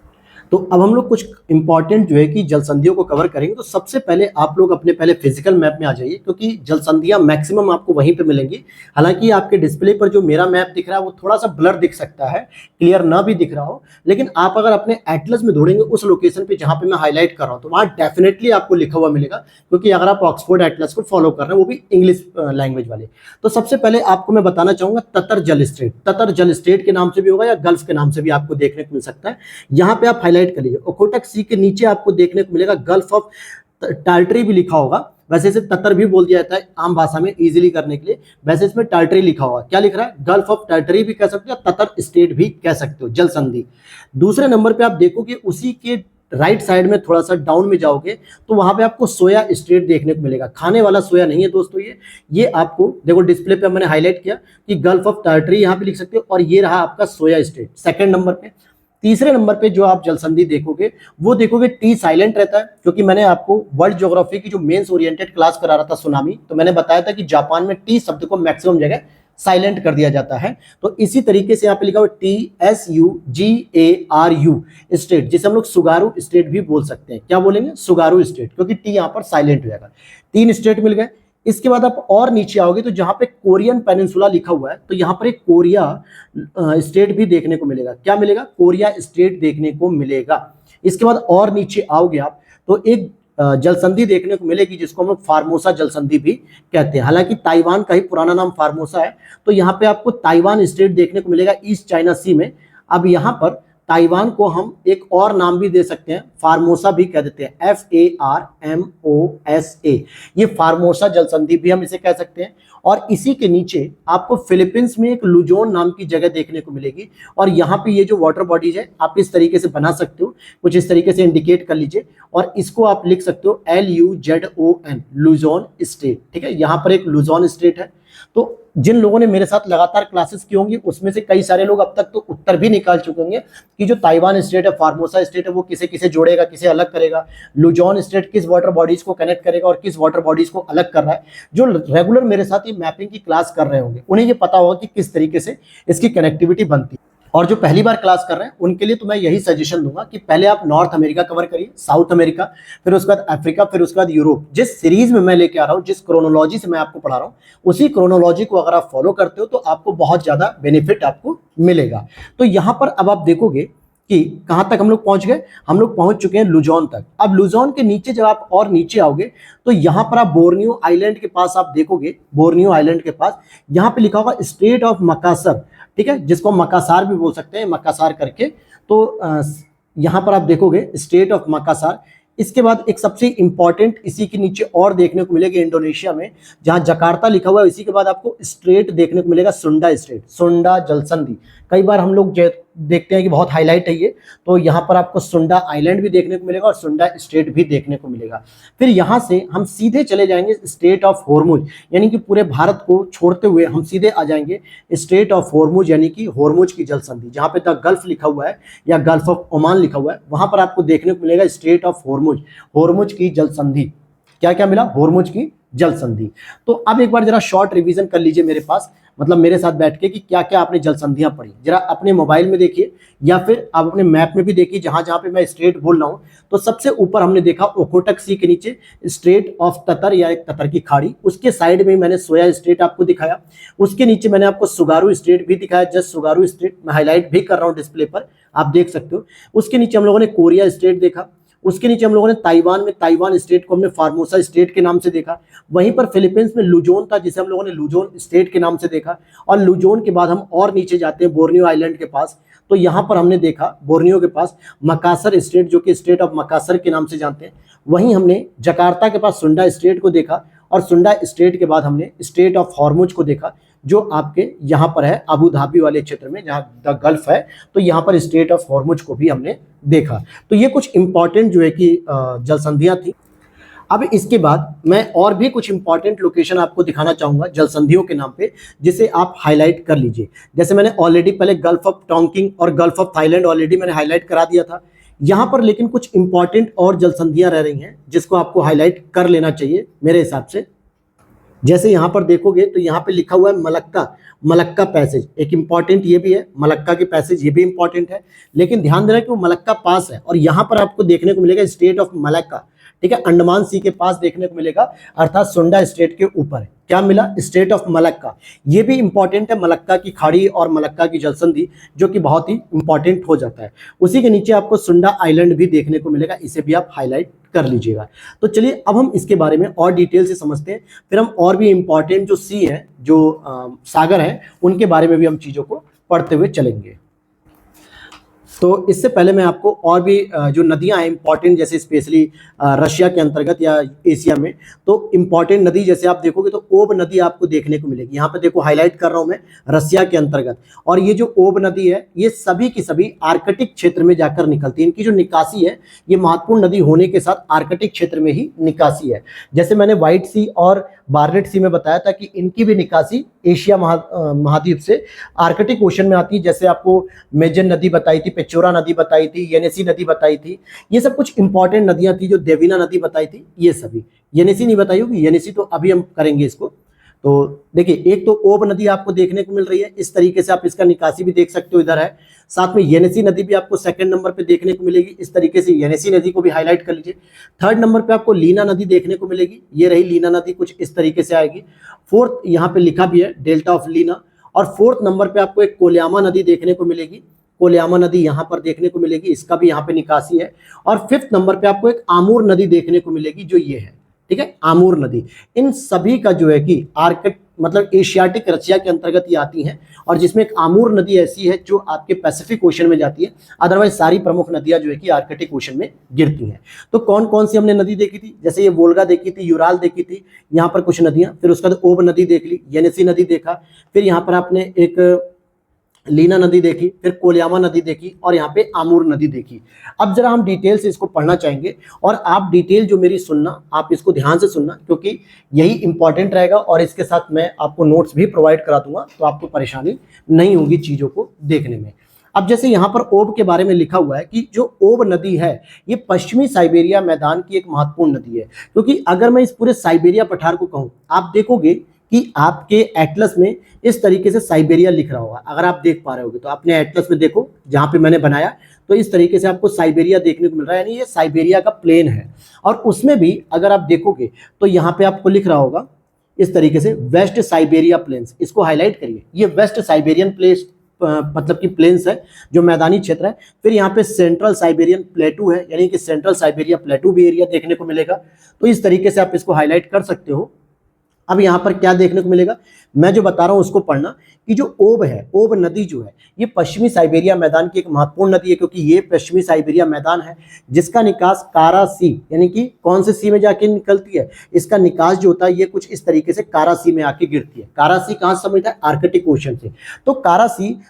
तो अब हम लोग कुछ इंपॉर्टेंट जो है कि जल संधियों को कवर करेंगे। तो सबसे पहले आप लोग अपने पहले फिजिकल मैप में आ जाइए, क्योंकि जल संधियां मैक्सिमम आपको वहीं पे मिलेंगी। हालांकि आपके डिस्प्ले पर जो मेरा मैप दिख रहा है वो थोड़ा सा ब्लर दिख सकता है, क्लियर ना भी दिख रहा हो, लेकिन आप अगर अपने एटलस में ढूंढेंगे उस लोकेशन पे जहां पे मैं हाईलाइट कर रहा हूं तो वहां डेफिनेटली आपको लिखा हुआ मिलेगा, क्योंकि अगर आप ऑक्सफोर्ड एटलस को फॉलो कर रहे हैं वो भी इंग्लिश लैंग्वेज वाले। तो सबसे पहले आपको मैं बताना चाहूंगा ततर जल स्टेट। ततर जल स्टेट के नाम से भी होगा या गल्फ के नाम से भी आपको देखने को मिल सकता है। यहाँ पे आप हाईलाइट कर लीजिए। ओखोटक सी के नीचे आपको देखने को मिलेगा गल्फ ऑफ टार्टरी भी लिखा होगा, वैसे इसे ततर भी बोल दिया जाता है आम भाषा में इजीली करने के लिए। वैसे इसमें टार्टरी लिखा होगा, क्या लिख रहा है, गल्फ ऑफ टार्टरी भी कह सकते हो, ततर स्टेट भी कह सकते हो, जल संधि। दूसरे नंबर पे आप देखोगे उसी के राइट साइड में थोड़ा सा डाउन में जाओगे तो वहां पे आपको सोया स्टेट देखने को मिलेगा। खाने वाला सोया नहीं है दोस्तों, ये आपको देखो डिस्प्ले पे मैंने हाईलाइट किया कि गल्फ ऑफ टार्टरी यहाँ पे लिख सकते हो, और ये रहा आपका सोया स्टेट सेकंड नंबर पे। तीसरे नंबर पे जो आप जल संधि देखोगे वो देखोगे टी साइलेंट रहता है, क्योंकि मैंने आपको वर्ल्ड ज्योग्राफी की जो मेंस ओरिएंटेड क्लास करा रहा था सुनामी, तो मैंने बताया था कि जापान में टी शब्द को मैक्सिमम जगह साइलेंट कर दिया जाता है। तो इसी तरीके से यहाँ पे लिखा हुआ TSUGARU स्टेट, जिसे हम लोग सुगारू स्टेट भी बोल सकते हैं। क्या बोलेंगे, सुगारू स्टेट, क्योंकि टी यहाँ पर साइलेंट हो जाएगा। 3 स्टेट मिल गए। इसके बाद आप और नीचे आओगे तो जहां पे कोरियन पेनिनसुला लिखा हुआ है तो यहाँ पर एक कोरिया स्टेट भी देखने को मिलेगा। क्या मिलेगा, कोरिया स्टेट देखने को मिलेगा। इसके बाद और नीचे आओगे आप तो एक जल संधि देखने को मिलेगी जिसको हम लोग फार्मोसा जल संधि भी कहते हैं। हालांकि ताइवान का ही पुराना नाम फार्मोसा है, तो यहाँ पे आपको ताइवान स्टेट देखने को मिलेगा ईस्ट चाइना सी में। अब यहाँ पर ताइवान को हम एक और नाम भी दे सकते हैं, फार्मोसा भी कह देते हैं, FARMOSA। ये फार्मोसा जल संधि भी हम इसे कह सकते हैं। और इसी के नीचे आपको फिलीपींस में एक लुजोन नाम की जगह देखने को मिलेगी, और यहाँ पे ये जो वाटर बॉडीज है आप इस तरीके से बना सकते हो, कुछ इस तरीके से इंडिकेट कर लीजिए, और इसको आप लिख सकते हो LUZON, लुजोन स्टेट। ठीक है, यहाँ पर एक लुजोन स्टेट है। तो जिन लोगों ने मेरे साथ लगातार क्लासेस की होंगी उसमें से कई सारे लोग अब तक तो उत्तर भी निकाल चुके होंगे कि जो ताइवान स्टेट है, फार्मोसा स्टेट है, वो किसे किसे जोड़ेगा, किसे अलग करेगा, लुजोन स्टेट किस वाटर बॉडीज को कनेक्ट करेगा और किस वाटर बॉडीज को अलग कर रहा है। जो रेगुलर मेरे साथ ये मैपिंग की क्लास कर रहे होंगे उन्हें ये पता होगा कि किस तरीके से इसकी कनेक्टिविटी बनती है। और जो पहली बार क्लास कर रहे हैं उनके लिए तो मैं यही सजेशन दूंगा कि पहले आप नॉर्थ अमेरिका कवर करिए, साउथ अमेरिका, फिर उसके बाद अफ्रीका, फिर उसके बाद यूरोप। जिस सीरीज में मैं लेके आ रहा हूँ, जिस क्रोनोलॉजी से मैं आपको पढ़ा रहा हूँ, उसी क्रोनोलॉजी को अगर आप फॉलो करते हो तो आपको बहुत ज्यादा बेनिफिट आपको मिलेगा। तो यहाँ पर अब आप देखोगे कि कहां तक हम लोग पहुंच गए, हम लोग पहुंच चुके हैं लुजोन तक। अब लुजोन के नीचे जब आप और नीचे आओगे तो यहां पर आप बोर्नियो आइलैंड के पास आप देखोगे, बोर्नियो आइलैंड के पास यहां पे लिखा होगा स्टेट ऑफ मकासर, ठीक है, जिसको मकासार भी बोल सकते हैं, मकासार करके। तो यहां पर आप देखोगे स्टेट ऑफ मकासार। इसके बाद एक सबसे इंपॉर्टेंट इसी के नीचे और देखने को मिलेगा इंडोनेशिया में, जहां जकार्ता लिखा हुआ है, इसी के बाद आपको स्टेट देखने को मिलेगा सुंडा स्टेट, सुंडा जल संधि। कई बार हम लोग देखते हैं कि बहुत हाईलाइट है ये, तो यहाँ पर आपको सुंडा आइलैंड भी देखने को मिलेगा और सुंडा स्टेट भी देखने को मिलेगा। फिर यहाँ से हम सीधे चले जाएंगे स्टेट ऑफ होर्मुज, यानी कि पूरे भारत को छोड़ते हुए हम सीधे आ जाएंगे स्टेट ऑफ होर्मुज, यानी कि होर्मुज की जल संधि। जहाँ पे द गल्फ लिखा हुआ है या गल्फ ऑफ ओमान लिखा हुआ है, वहां पर आपको देखने को मिलेगा स्टेट ऑफ होर्मुज, होर्मुज की जल संधि। क्या क्या मिला, होर्मुज की जल संधि। तो अब एक बार जरा शॉर्ट रिवीजन कर लीजिए मेरे पास, मतलब मेरे साथ बैठ के, कि क्या क्या आपने जल संधियां पढ़ी। जरा अपने मोबाइल में देखिए या फिर आप अपने मैप में भी देखिए, जहां जहां पे मैं स्टेट बोल रहा हूं। तो सबसे ऊपर हमने देखा ओखोटक सी के नीचे स्टेट ऑफ ततर या एक ततर की खाड़ी, उसके साइड में मैंने सोया स्टेट आपको दिखाया। उसके नीचे मैंने आपको सुगारू स्टेट भी दिखाया, जस्ट सुगारू स्टेट मैं हाईलाइट भी कर रहा हूँ डिस्प्ले पर, आप देख सकते हो। उसके नीचे हम लोगों ने कोरिया स्टेट देखा। उसके नीचे हम लोगों ने ताइवान स्टेट को हमने फार्मोसा स्टेट के नाम से देखा। वहीं पर फिलीपींस में लुजोन था, जिसे हम लोगों ने लुजोन स्टेट के नाम से देखा। और लुजोन के बाद हम और नीचे जाते हैं बोर्नियो आइलैंड के पास, तो यहाँ पर हमने देखा बोर्नियो के पास मकासर स्टेट, जो कि स्टेट ऑफ मकासर के नाम से जानते हैं। वहीं हमने जकार्ता के पास सुंडा स्टेट को देखा, और सुंडा स्टेट के बाद हमने स्टेट ऑफ हॉर्मुज को देखा, जो आपके यहाँ पर है अबू धाबी वाले क्षेत्र में, जहाँ द गल्फ है, तो यहाँ पर स्ट्रेट ऑफ हॉर्मुज को भी हमने देखा। तो ये कुछ इंपॉर्टेंट जो है कि जल संधियाँ थी। अब इसके बाद मैं और भी कुछ इंपॉर्टेंट लोकेशन आपको दिखाना चाहूंगा जल संधियों के नाम पे, जिसे आप हाईलाइट कर लीजिए। जैसे मैंने ऑलरेडी पहले गल्फ ऑफ टोंकिंग और गल्फ ऑफ थाईलैंड ऑलरेडी मैंने हाईलाइट करा दिया था। यहाँ पर लेकिन कुछ इंपॉर्टेंट और जल संधियां रह रही हैं जिसको आपको हाईलाइट कर लेना चाहिए मेरे हिसाब से। जैसे यहाँ पर देखोगे तो यहाँ पे लिखा हुआ है मलक्का पैसेज, एक इंपॉर्टेंट ये भी है, मलक्का की पैसेज ये भी इंपॉर्टेंट है। लेकिन ध्यान देना कि वो मलक्का पास है, और यहाँ पर आपको देखने को मिलेगा स्टेट ऑफ मलक्का, ठीक है, अंडमान सी के पास देखने को मिलेगा, अर्थात सुंडा स्टेट के ऊपर है। क्या मिला? State of Malacca. ये भी इंपॉर्टेंट है, मलक्का की खाड़ी और मलक्का की जलसंधि, जो कि बहुत ही इंपॉर्टेंट हो जाता है। उसी के नीचे आपको सुंडा आइलैंड भी देखने को मिलेगा, इसे भी आप हाईलाइट कर लीजिएगा। तो चलिए अब हम इसके बारे में और डिटेल से समझते हैं, फिर हम और भी इंपॉर्टेंट जो सी है, जो सागर हैं, उनके बारे में भी हम चीज़ों को पढ़ते हुए चलेंगे। तो इससे पहले मैं आपको और भी जो नदियां हैं इंपॉर्टेंट, जैसे स्पेशली रशिया के अंतर्गत या एशिया में, तो इंपॉर्टेंट नदी जैसे आप देखोगे तो ओब नदी आपको देखने को मिलेगी। यहाँ पे देखो हाईलाइट कर रहा हूँ मैं, रशिया के अंतर्गत। और ये जो ओब नदी है ये सभी की सभी आर्कटिक क्षेत्र में जाकर निकलती है। इनकी जो निकासी है ये महत्वपूर्ण नदी होने के साथ आर्कटिक क्षेत्र में ही निकासी है। जैसे मैंने व्हाइट सी और बार्नेट सी में बताया था कि इनकी भी निकासी एशिया महाद्वीप से आर्कटिक ओशन में आती है। जैसे आपको मेजन नदी बताई थी, पेचोरा नदी बताई थी, येनेसी नदी बताई थी, ये सब कुछ इंपॉर्टेंट नदियां थी। जो देवीना नदी बताई थी, ये सभी। येनेसी नहीं बताई होगी, येनेसी तो अभी हम करेंगे इसको। तो देखिए, एक तो ओब नदी आपको देखने को मिल रही है, इस तरीके से आप इसका निकासी भी देख सकते हो, इधर है। साथ में येनेसी नदी भी आपको सेकंड नंबर पे देखने को मिलेगी, इस तरीके से येनेसी नदी को भी हाईलाइट कर लीजिए। थर्ड नंबर पे आपको लीना नदी देखने को मिलेगी, ये रही लीना नदी, कुछ इस तरीके से आएगी। फोर्थ यहाँ पे लिखा भी है डेल्टा ऑफ लीना। और फोर्थ नंबर पे आपको एक कोलियामा नदी देखने को मिलेगी, कोलियामा नदी यहाँ पर देखने को मिलेगी, इसका भी यहाँ पे निकासी है। और फिफ्थ नंबर पे आपको एक आमूर नदी देखने को मिलेगी, जो ये है, ठीक है, आमूर नदी। इन सभी का जो है कि आर्कटिक मतलब एशियाटिक रशिया के अंतर्गत ये आती हैं, और जिसमें एक आमूर नदी ऐसी है जो आपके पैसिफिक ओशन में जाती है। अदरवाइज सारी प्रमुख नदियां जो है कि आर्कटिक ओशन में गिरती हैं। तो कौन कौन सी हमने नदी देखी थी? जैसे ये वोल्गा देखी थी, यूराल देखी थी, यहाँ पर कुछ नदियां, फिर उसका ओब नदी देख ली, येनेसी नदी देखा, फिर यहाँ पर आपने एक लीना नदी देखी, फिर कोलियामा नदी देखी, और यहाँ पे आमूर नदी देखी। अब जरा हम डिटेल से इसको पढ़ना चाहेंगे, और आप डिटेल जो मेरी सुनना, आप इसको ध्यान से सुनना, क्योंकि यही इंपॉर्टेंट रहेगा। और इसके साथ मैं आपको नोट्स भी प्रोवाइड करा दूंगा, तो आपको परेशानी नहीं होगी चीज़ों को देखने में। अब जैसे यहाँ पर ओब के बारे में लिखा हुआ है कि जो ओब नदी है ये पश्चिमी साइबेरिया मैदान की एक महत्वपूर्ण नदी है। क्योंकि अगर मैं इस पूरे साइबेरिया पठार को कहूँ, आप देखोगे कि आपके एटलस में इस तरीके से साइबेरिया लिख रहा होगा। अगर आप देख पा रहे होगे तो अपने एटलस में देखो, जहाँ पे मैंने बनाया, तो इस तरीके से आपको साइबेरिया देखने को मिल रहा है, यानी ये साइबेरिया का प्लेन है। और उसमें भी अगर आप देखोगे तो यहाँ पे आपको लिख रहा होगा इस तरीके से वेस्ट साइबेरिया प्लेन्स, इसको हाईलाइट करिए। ये वेस्ट साइबेरियन प्लेस मतलब कि प्लेन्स है, जो मैदानी क्षेत्र है। फिर यहाँ पे सेंट्रल साइबेरियन प्लेटू है, यानी कि सेंट्रल साइबेरिया प्लेटू भी एरिया देखने को मिलेगा। तो इस तरीके से आप इसको हाईलाइट कर सकते हो। अब यहाँ पर क्या देखने को मिलेगा, मैं जो बता रहा हूँ उसको पढ़ना, कि जो ओब है, ओब नदी जो है, ये पश्चिमी साइबेरिया मैदान की एक महत्वपूर्ण नदी है। क्योंकि ये पश्चिमी साइबेरिया मैदान है जिसका निकास कारा सी, यानी कि कौन से सी में जाके निकलती है, इसका निकास जो होता है ये कुछ इस तरीके से कारा सी में आके गिरती है। कारा सी कहाँ से समझता है? आर्कटिक ओशन से। तो कारा सी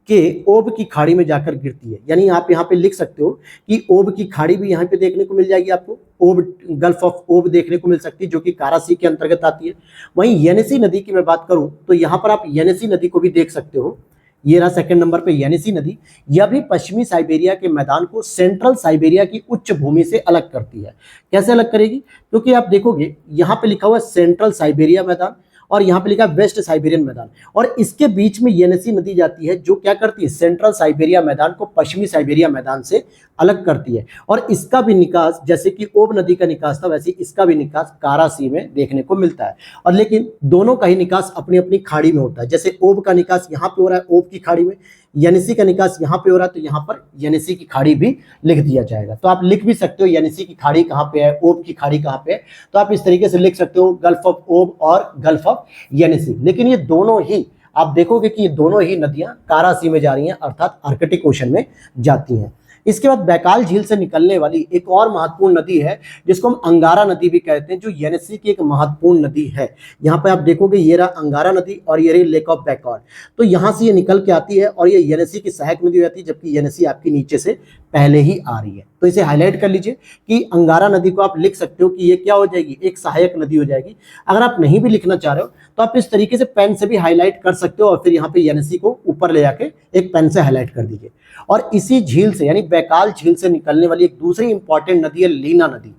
के ओब की खाड़ी में जाकर गिरती है, यानी आप यहाँ पे लिख सकते हो कि ओब की खाड़ी भी यहाँ पे देखने को मिल जाएगी आपको। ओब, गल्फ ऑफ ओब देखने को मिल सकती है, जो कि कारा सी के अंतर्गत आती है। वहीं येनेसी नदी की मैं बात करूं तो यहाँ पर आप येनेसी नदी को भी देख सकते हो, ये रहा सेकंड नंबर पे येनेसी नदी। यह भी पश्चिमी साइबेरिया के मैदान को सेंट्रल साइबेरिया की उच्च भूमि से अलग करती है। कैसे अलग करेगी? क्योंकि आप देखोगे यहाँ पे लिखा हुआ है सेंट्रल साइबेरिया मैदान, और यहाँ पे लिखा वेस्ट साइबेरियन मैदान, और इसके बीच में येनेसी नदी जाती है, जो क्या करती है? सेंट्रल साइबेरिया मैदान को पश्चिमी साइबेरिया मैदान से अलग करती है। और इसका भी निकास, जैसे कि ओब नदी का निकास था, वैसे इसका भी निकास कारा सी में देखने को मिलता है। और लेकिन दोनों का ही निकास अपनी अपनी खाड़ी में होता है। जैसे ओब का निकास यहाँ पे हो रहा है, ओब की खाड़ी में, येनेसी का निकास यहाँ पे हो रहा है, तो यहाँ पर येनेसी की खाड़ी भी लिख दिया जाएगा। तो आप लिख भी सकते हो येनेसी की खाड़ी कहाँ पे है, ओब की खाड़ी कहाँ पे है, तो आप इस तरीके से लिख सकते हो गल्फ ऑफ ओब और गल्फ ऑफ येनेसी। लेकिन ये दोनों ही, आप देखोगे कि ये दोनों ही नदियां कारा सी में जा रही हैं, अर्थात आर्कटिक ओशन में जाती हैं। इसके बाद बैकाल झील से निकलने वाली एक और महत्वपूर्ण नदी है जिसको हम अंगारा नदी भी कहते हैं, जो येनेसी की एक महत्वपूर्ण नदी है। यहाँ पे आप देखोगे ये रहा अंगारा नदी और ये रही लेक ऑफ बैकाल। तो यहाँ से ये निकल के आती है और ये येनेसी की सहायक नदी हो जाती है, जबकि येनेसी आपकी नीचे से पहले ही आ रही है। तो इसे हाईलाइट कर लीजिए कि अंगारा नदी को आप लिख सकते हो कि ये क्या हो जाएगी, एक सहायक नदी हो जाएगी। अगर आप नहीं भी लिखना चाह रहे हो तो आप इस तरीके से पेन से भी हाईलाइट कर सकते हो और फिर यहाँ पे येनेसी को ऊपर ले जाके एक पेन से हाईलाइट कर दीजिए। और इसी झील से यानी बैकाल झील से निकलने वाली एक दूसरी इंपॉर्टेंट नदी है लीना नदी।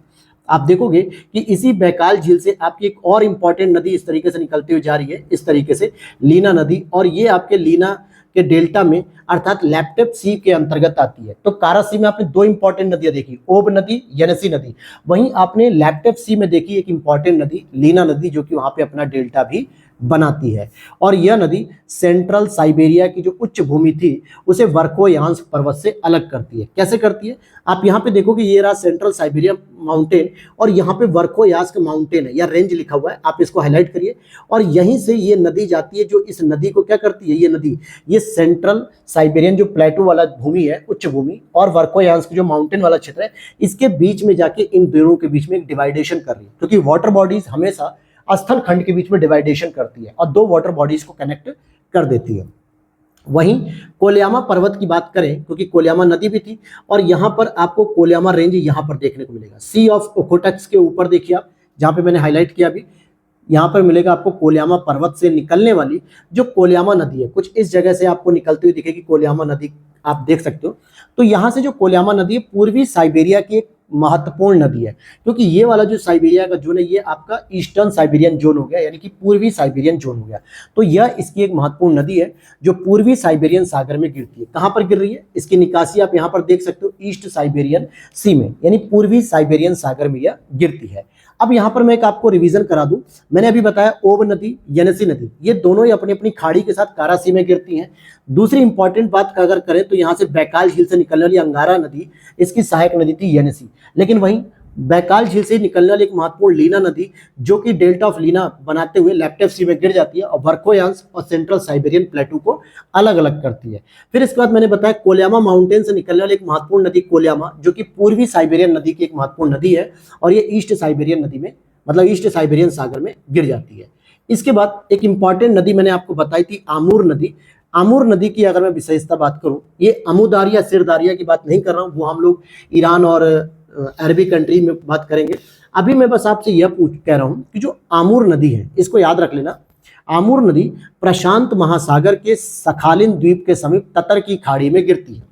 आप देखोगे कि इसी बैकाल झील से आपकी एक और इंपॉर्टेंट नदी इस तरीके से निकलती हुई जा रही है, इस तरीके से लीना नदी, और ये आपके लीना के डेल्टा में अर्थात लैप्टेप सी के अंतर्गत आती है। तो कारा सी में आपने दो इंपॉर्टेंट नदियां देखी, ओब नदी, येनेसी नदी। वहीं आपने लैप्टेप सी में देखी एक इंपॉर्टेंट नदी लीना नदी, जो कि वहां पे अपना डेल्टा भी बनाती है। और यह नदी सेंट्रल साइबेरिया की जो उच्च भूमि थी उसे वर्कोयांस्क पर्वत से अलग करती है। कैसे करती है, आप यहाँ पे देखोगे ये रहा सेंट्रल साइबेरिया माउंटेन और यहाँ पे वर्कोयांस्क माउंटेन है या रेंज लिखा हुआ है, आप इसको हाईलाइट करिए। और यहीं से ये नदी जाती है, जो इस नदी को क्या करती है, ये नदी ये सेंट्रल साइबेरियन जो प्लेटू वाला भूमि है, उच्च भूमि, और वर्कोयांस्क जो माउंटेन वाला क्षेत्र है, इसके बीच में जाके इन दोनों के बीच में एक डिवाइडेशन कर रही है। क्योंकि वाटर बॉडीज हमेशा स्थल खंड के बीच में डिवाइडेशन करती है और दो वाटर बॉडीज को कनेक्ट कर देती है। वहीं कोलियामा पर्वत की बात करें, क्योंकि कोलियामा नदी भी थी, और यहाँ पर आपको कोलियामा रेंज यहाँ पर देखने को मिलेगा। सी ऑफ ओखोटक्स के ऊपर देखिए आप, जहाँ पे मैंने हाईलाइट किया अभी, यहाँ पर मिलेगा आपको कोलियामा पर्वत से निकलने वाली जो कोलियामा नदी है। कुछ इस जगह से आपको निकलती हुई दिखेगी कोलियामा नदी, आप देख सकते हो। तो यहाँ से जो कोलियामा नदी है पूर्वी साइबेरिया की एक महत्वपूर्ण नदी है, क्योंकि ये वाला जो साइबेरिया का जोन है ये आपका ईस्टर्न साइबेरियन जोन हो गया, यानी कि पूर्वी साइबेरियन जोन हो गया। तो यह इसकी एक महत्वपूर्ण नदी है जो पूर्वी साइबेरियन सागर में गिरती है। कहाँ पर गिर रही है, इसकी निकासी आप यहाँ पर देख सकते हो ईस्ट साइबेरियन सी में, यानी पूर्वी साइबेरियन सागर में यह गिरती है। अब यहाँ पर मैं एक आपको रिवीजन करा दूं, मैंने अभी बताया ओब नदी, येनेसी नदी, ये दोनों ही अपनी अपनी खाड़ी के साथ कारा सी में गिरती हैं। दूसरी इंपॉर्टेंट बात अगर करें तो यहाँ से बैकाल झील से निकलने वाली अंगारा नदी, इसकी सहायक नदी थी येनेसी। लेकिन वहीं बैकाल झील से निकलने वाली एक महत्वपूर्ण लीना नदी, जो कि डेल्टा ऑफ लीना बनाते हुए लैप्टेप सी में गिर जाती है और वर्कोयांस्क और सेंट्रल साइबेरियन प्लेटू को अलग अलग करती है। फिर इसके बाद मैंने बताया कोलियामा माउंटेन से निकलने वाली एक महत्वपूर्ण नदी कोलियामा, जो कि पूर्वी साइबेरियन नदी की एक महत्वपूर्ण नदी है, और ये ईस्ट साइबेरियन नदी में, मतलब ईस्ट साइबेरियन सागर में गिर जाती है। इसके बाद एक इंपॉर्टेंट नदी मैंने आपको बताई थी आमूर नदी। आमूर नदी की अगर मैं विशेषता बात करूं, ये अमुदारिया सिरदारिया की बात नहीं कर रहा हूं, वो हम लोग ईरान और अरबी कंट्री में बात करेंगे। अभी मैं बस आपसे यह कह रहा हूं कि जो आमूर नदी है, इसको याद रख लेना। आमूर नदी प्रशांत महासागर के सखालिन द्वीप के समीप ततर की खाड़ी में गिरती है।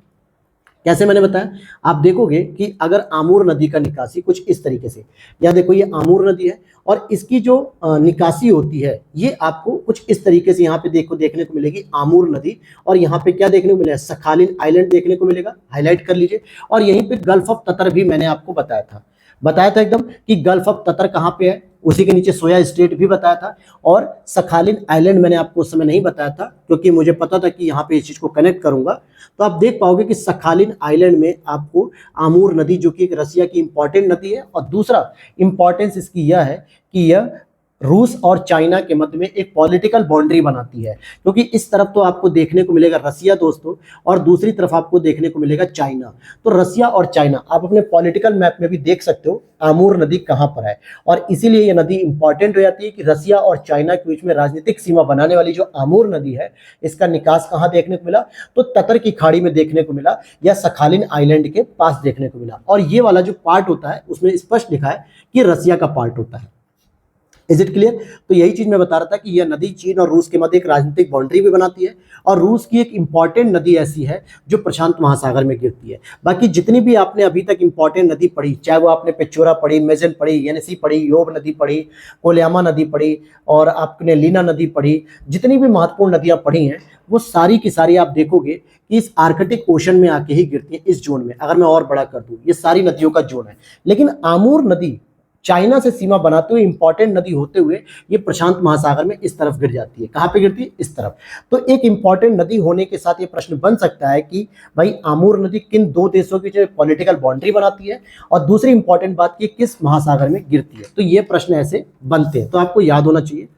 कैसे मैंने बताया, आप देखोगे कि अगर आमूर नदी का निकासी कुछ इस तरीके से, या देखो ये आमूर नदी है और इसकी जो निकासी होती है ये आपको कुछ इस तरीके से यहाँ पे देखने को मिलेगी आमूर नदी, और यहाँ पे क्या देखने को मिलेगा, सखालिन आइलैंड देखने को मिलेगा, हाईलाइट कर लीजिए। और यहीं पे गल्फ ऑफ कतर भी मैंने आपको बताया था एकदम कि गल्फ ऑफ कतर कहाँ पे है, उसी के नीचे सोया स्टेट भी बताया था। और सखालिन आइलैंड मैंने आपको उस समय नहीं बताया था, क्योंकि मुझे पता था कि यहाँ पे इस चीज को कनेक्ट करूंगा। तो आप देख पाओगे कि सखालिन आइलैंड में आपको आमूर नदी, जो कि एक रसिया की इंपॉर्टेंट नदी है, और दूसरा इंपॉर्टेंस इसकी यह है कि यह रूस और चाइना के मध्य में एक पॉलिटिकल बाउंड्री बनाती है, क्योंकि इस तरफ तो आपको देखने को मिलेगा रसिया दोस्तों, और दूसरी तरफ आपको देखने को मिलेगा चाइना। तो रसिया और चाइना आप अपने पॉलिटिकल मैप में भी देख सकते हो आमूर नदी कहाँ पर है, और इसीलिए ये नदी इंपॉर्टेंट हो जाती है कि रसिया और चाइना के बीच में राजनीतिक सीमा बनाने वाली जो आमूर नदी है, इसका निकास कहाँ देखने को मिला, तो ततर की खाड़ी में देखने को मिला, या सखालिन आइलैंड के पास देखने को मिला। और ये वाला जो पार्ट होता है उसमें स्पष्ट लिखा है कि रसिया का पार्ट होता है। Is it clear? तो यही चीज मैं बता रहा था कि यह नदी चीन और रूस के मध्य एक राजनीतिक बाउंड्री भी बनाती है, और रूस की एक इंपॉर्टेंट नदी ऐसी है जो प्रशांत महासागर में गिरती है। बाकी जितनी भी आपने अभी तक इंपॉर्टेंट नदी पढ़ी, चाहे वो आपने पेचोरा पढ़ी, मेजन पढ़ी, येनेसी पढ़ी, योब नदी पढ़ी, कोलियामा नदी पढ़ी, और आपने लीना नदी पढ़ी, जितनी भी महत्वपूर्ण नदियां पढ़ी हैं वो सारी की सारी आप देखोगे कि इस आर्कटिक ओशन में आके ही गिरती है, इस जोन में। अगर मैं और बड़ा कर दूं, ये सारी नदियों का जोन है। लेकिन आमूर नदी चाइना से सीमा बनाते हुए इंपॉर्टेंट नदी होते हुए ये प्रशांत महासागर में इस तरफ गिर जाती है। कहाँ पे गिरती है? इस तरफ। तो एक इंपॉर्टेंट नदी होने के साथ ये प्रश्न बन सकता है कि भाई आमूर नदी किन दो देशों की जो पॉलिटिकल बाउंड्री बनाती है, और दूसरी इंपॉर्टेंट बात की किस महासागर में गिरती है। तो ये प्रश्न ऐसे बनते हैं, तो आपको याद होना चाहिए।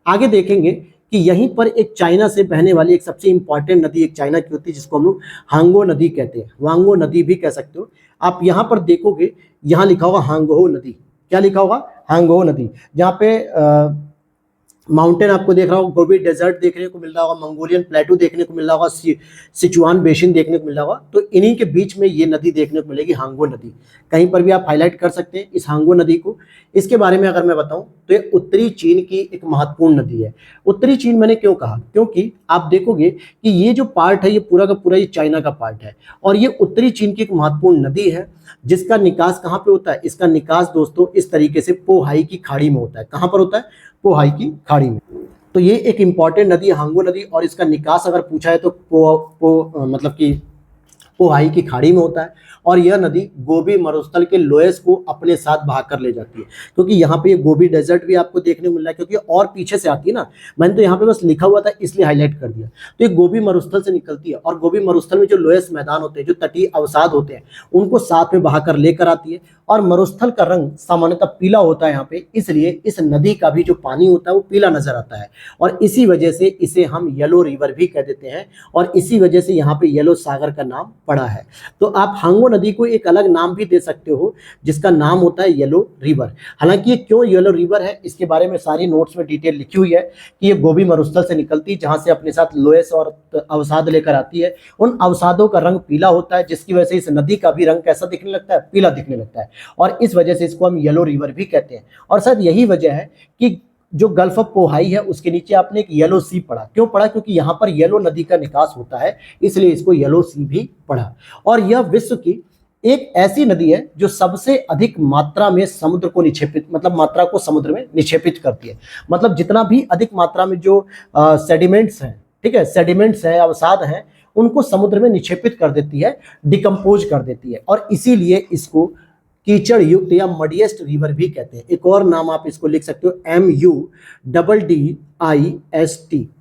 आगे देखेंगे कि यहीं पर एक चाइना से बहने वाली एक सबसे इंपॉर्टेंट नदी एक चाइना की होती है, जिसको हम लोग हांगो नदी कहते हैं, वांगो नदी भी कह सकते हो। आप यहाँ पर देखोगे, यहाँ लिखा होगा हांगो नदी। क्या लिखा होगा? हांगो नदी। जहाँ पे माउंटेन आपको देख रहा होगा, गोबी डेजर्ट देखने को मिल रहा होगा, मंगोलियन प्लेटू देखने को मिल रहा होगा, सिचुआन बेसिन देखने को मिल रहा होगा। तो इन्हीं के बीच में ये नदी देखने को मिलेगी, हांगो नदी। कहीं पर भी आप हाईलाइट कर सकते हैं इस हांगो नदी को। इसके बारे में अगर मैं बताऊं तो ये उत्तरी चीन की एक महत्वपूर्ण नदी है। उत्तरी चीन मैंने क्यों कहा? क्योंकि आप देखोगे कि ये जो पार्ट है ये पूरा का पूरा ये चाइना का पार्ट है, और ये उत्तरी चीन की एक महत्वपूर्ण नदी है, जिसका निकास कहाँ पे होता है? इसका निकास दोस्तों इस तरीके से पोहाई की खाड़ी में होता है। कहाँ पर होता है? पोहाई की खाड़ी में। तो ये एक इंपॉर्टेंट नदी है हांगो नदी, और इसका निकास अगर पूछा है तो मतलब कि पोहाई की खाड़ी में होता है। और यह नदी गोबी मरुस्थल के लोयस को अपने साथ बहाकर ले जाती है, क्योंकि यहाँ पे ये गोबी डेजर्ट भी आपको देखने को मिल रहा है, क्योंकि और पीछे से आती है ना, मैंने तो यहाँ पे बस लिखा हुआ था इसलिए हाईलाइट कर दिया। तो ये गोबी मरुस्थल से निकलती है, और गोबी मरुस्थल में जो लोयस मैदान होते हैं, जो तटीय अवसाद होते हैं, उनको साथ में बहाकर लेकर आती है। और मरुस्थल का रंग सामान्यतः पीला होता है यहाँ पे, इसलिए इस नदी का भी जो पानी होता है वो पीला नजर आता है, और इसी वजह से इसे हम येलो रिवर भी कह देते हैं, और इसी वजह से यहाँ पे येलो सागर का नाम पड़ा है। तो आप हांगो नदी को एक अलग नाम भी दे सकते हो, जिसका नाम होता है येलो रिवर। हालांकि ये क्यों येलो रिवर है, इसके बारे में सारी नोट्स में डिटेल लिखी हुई है कि ये गोबी मरुस्थल से निकलती है, जहां से अपने साथ लोयस और अवसाद लेकर आती है। उन अवसादों का रंग पीला होता है, जिसकी वजह से इस नदी का भी रंग कैसा दिखने लगता है? पीला दिखने लगता है, और इस वजह से इसको हम येलो रिवर भी कहते हैं। और शायद यही वजह है कि जो गल्फ ऑफ पोहाई है उसके नीचे आपने एक येलो सी पढ़ा। क्यों पढ़ा? क्योंकि यहाँ पर येलो नदी का निकास होता है, इसलिए इसको येलो सी भी पढ़ा। और यह विश्व की एक ऐसी नदी है जो सबसे अधिक मात्रा में समुद्र को निक्षेपित, मतलब मात्रा को समुद्र में निक्षेपित करती है। मतलब जितना भी अधिक मात्रा में जो सेडिमेंट्स हैं, ठीक है, सेडिमेंट्स हैं, अवसाद हैं, उनको समुद्र में निक्षेपित कर देती है, डिकम्पोज कर देती है, और इसीलिए इसको कीचड़ युक्त या मडिएस्ट रिवर भी कहते हैं। एक और नाम आप इसको लिख सकते हो, MUDDIST,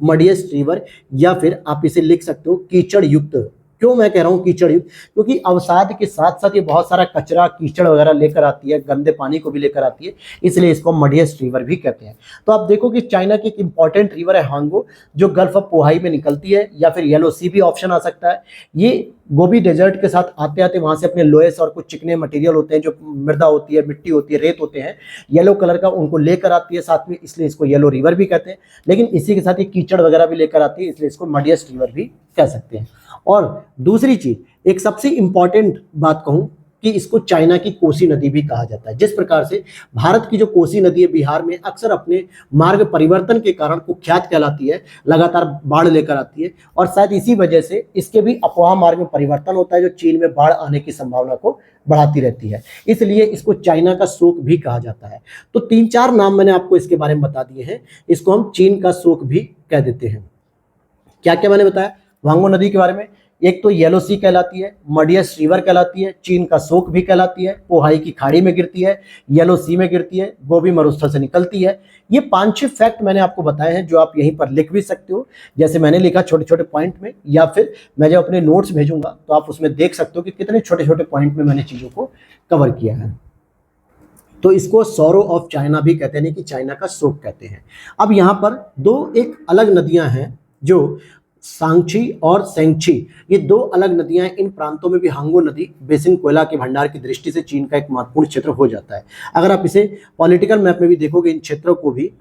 मडिएस्ट रिवर, या फिर आप इसे लिख सकते हो कीचड़ युक्त। क्यों मैं कह रहा हूँ कीचड़ युक्त? क्योंकि अवसाद के साथ साथ ये बहुत सारा कचरा, कीचड़ वगैरह लेकर आती है, गंदे पानी को भी लेकर आती है, इसलिए इसको मडिएस्ट रिवर भी कहते हैं। तो आप देखो कि चाइना की एक इंपॉर्टेंट रिवर है हांगो, जो गल्फ ऑफ पोहाई में निकलती है, या फिर येलो सी भी ऑप्शन आ सकता है। ये गोबी डेजर्ट के साथ आते आते वहां से अपने लोयस और कुछ चिकने मटेरियल होते हैं, जो मृदा होती है, मिट्टी होती है, रेत होते हैं, येलो कलर का, उनको लेकर आती है साथ में, इसलिए इसको येलो रिवर भी कहते हैं। लेकिन इसी के साथ ये कीचड़ वगैरह भी लेकर आती है, इसलिए इसको मडिएस्ट रिवर भी कह सकते हैं। और दूसरी चीज, एक सबसे इंपॉर्टेंट बात कहूं कि इसको चाइना की कोसी नदी भी कहा जाता है। जिस प्रकार से भारत की जो कोसी नदी है बिहार में अक्सर अपने मार्ग परिवर्तन के कारण कुख्यात कहलाती है, लगातार बाढ़ लेकर आती है, और शायद इसी वजह से इसके भी अफवाह मार्ग में परिवर्तन होता है, जो चीन में बाढ़ आने की संभावना को बढ़ाती रहती है, इसलिए इसको चाइना का शोक भी कहा जाता है। तो 3-4 नाम मैंने आपको इसके बारे में बता दिए हैं, इसको हम चीन का शोक भी कह देते हैं। क्या क्या मैंने बताया वांगो नदी के बारे में? एक तो येलो सी कहलाती है, मडियस रिवर कहलाती है, चीन का शोक भी कहलाती है, पोहाई की खाड़ी में गिरती है, येलो सी में गिरती है, गोबी मरुस्थल से निकलती है। ये 5-6 फैक्ट मैंने आपको बताए हैं, जो आप यहीं पर लिख भी सकते हो, जैसे मैंने लिखा छोटे छोटे पॉइंट में, या फिर मैं जब अपने नोट्स भेजूंगा तो आप उसमें देख सकते हो कि कितने छोटे छोटे पॉइंट में मैंने चीज़ों को कवर किया है। तो इसको सौरो ऑफ चाइना भी कहते हैं, कि चाइना का शोक कहते हैं। अब यहाँ पर दो एक अलग नदियां हैं, जो सांगची और सेंगची, ये 2 अलग नदियां हैं। इन प्रांतों में भी हांगो नदी बेसिन कोयला के भंडार की दृष्टि से चीन का एक महत्वपूर्ण क्षेत्र हो जाता है। अगर आप इसे पॉलिटिकल मैप में भी देखोगे, इन क्षेत्रों को भी,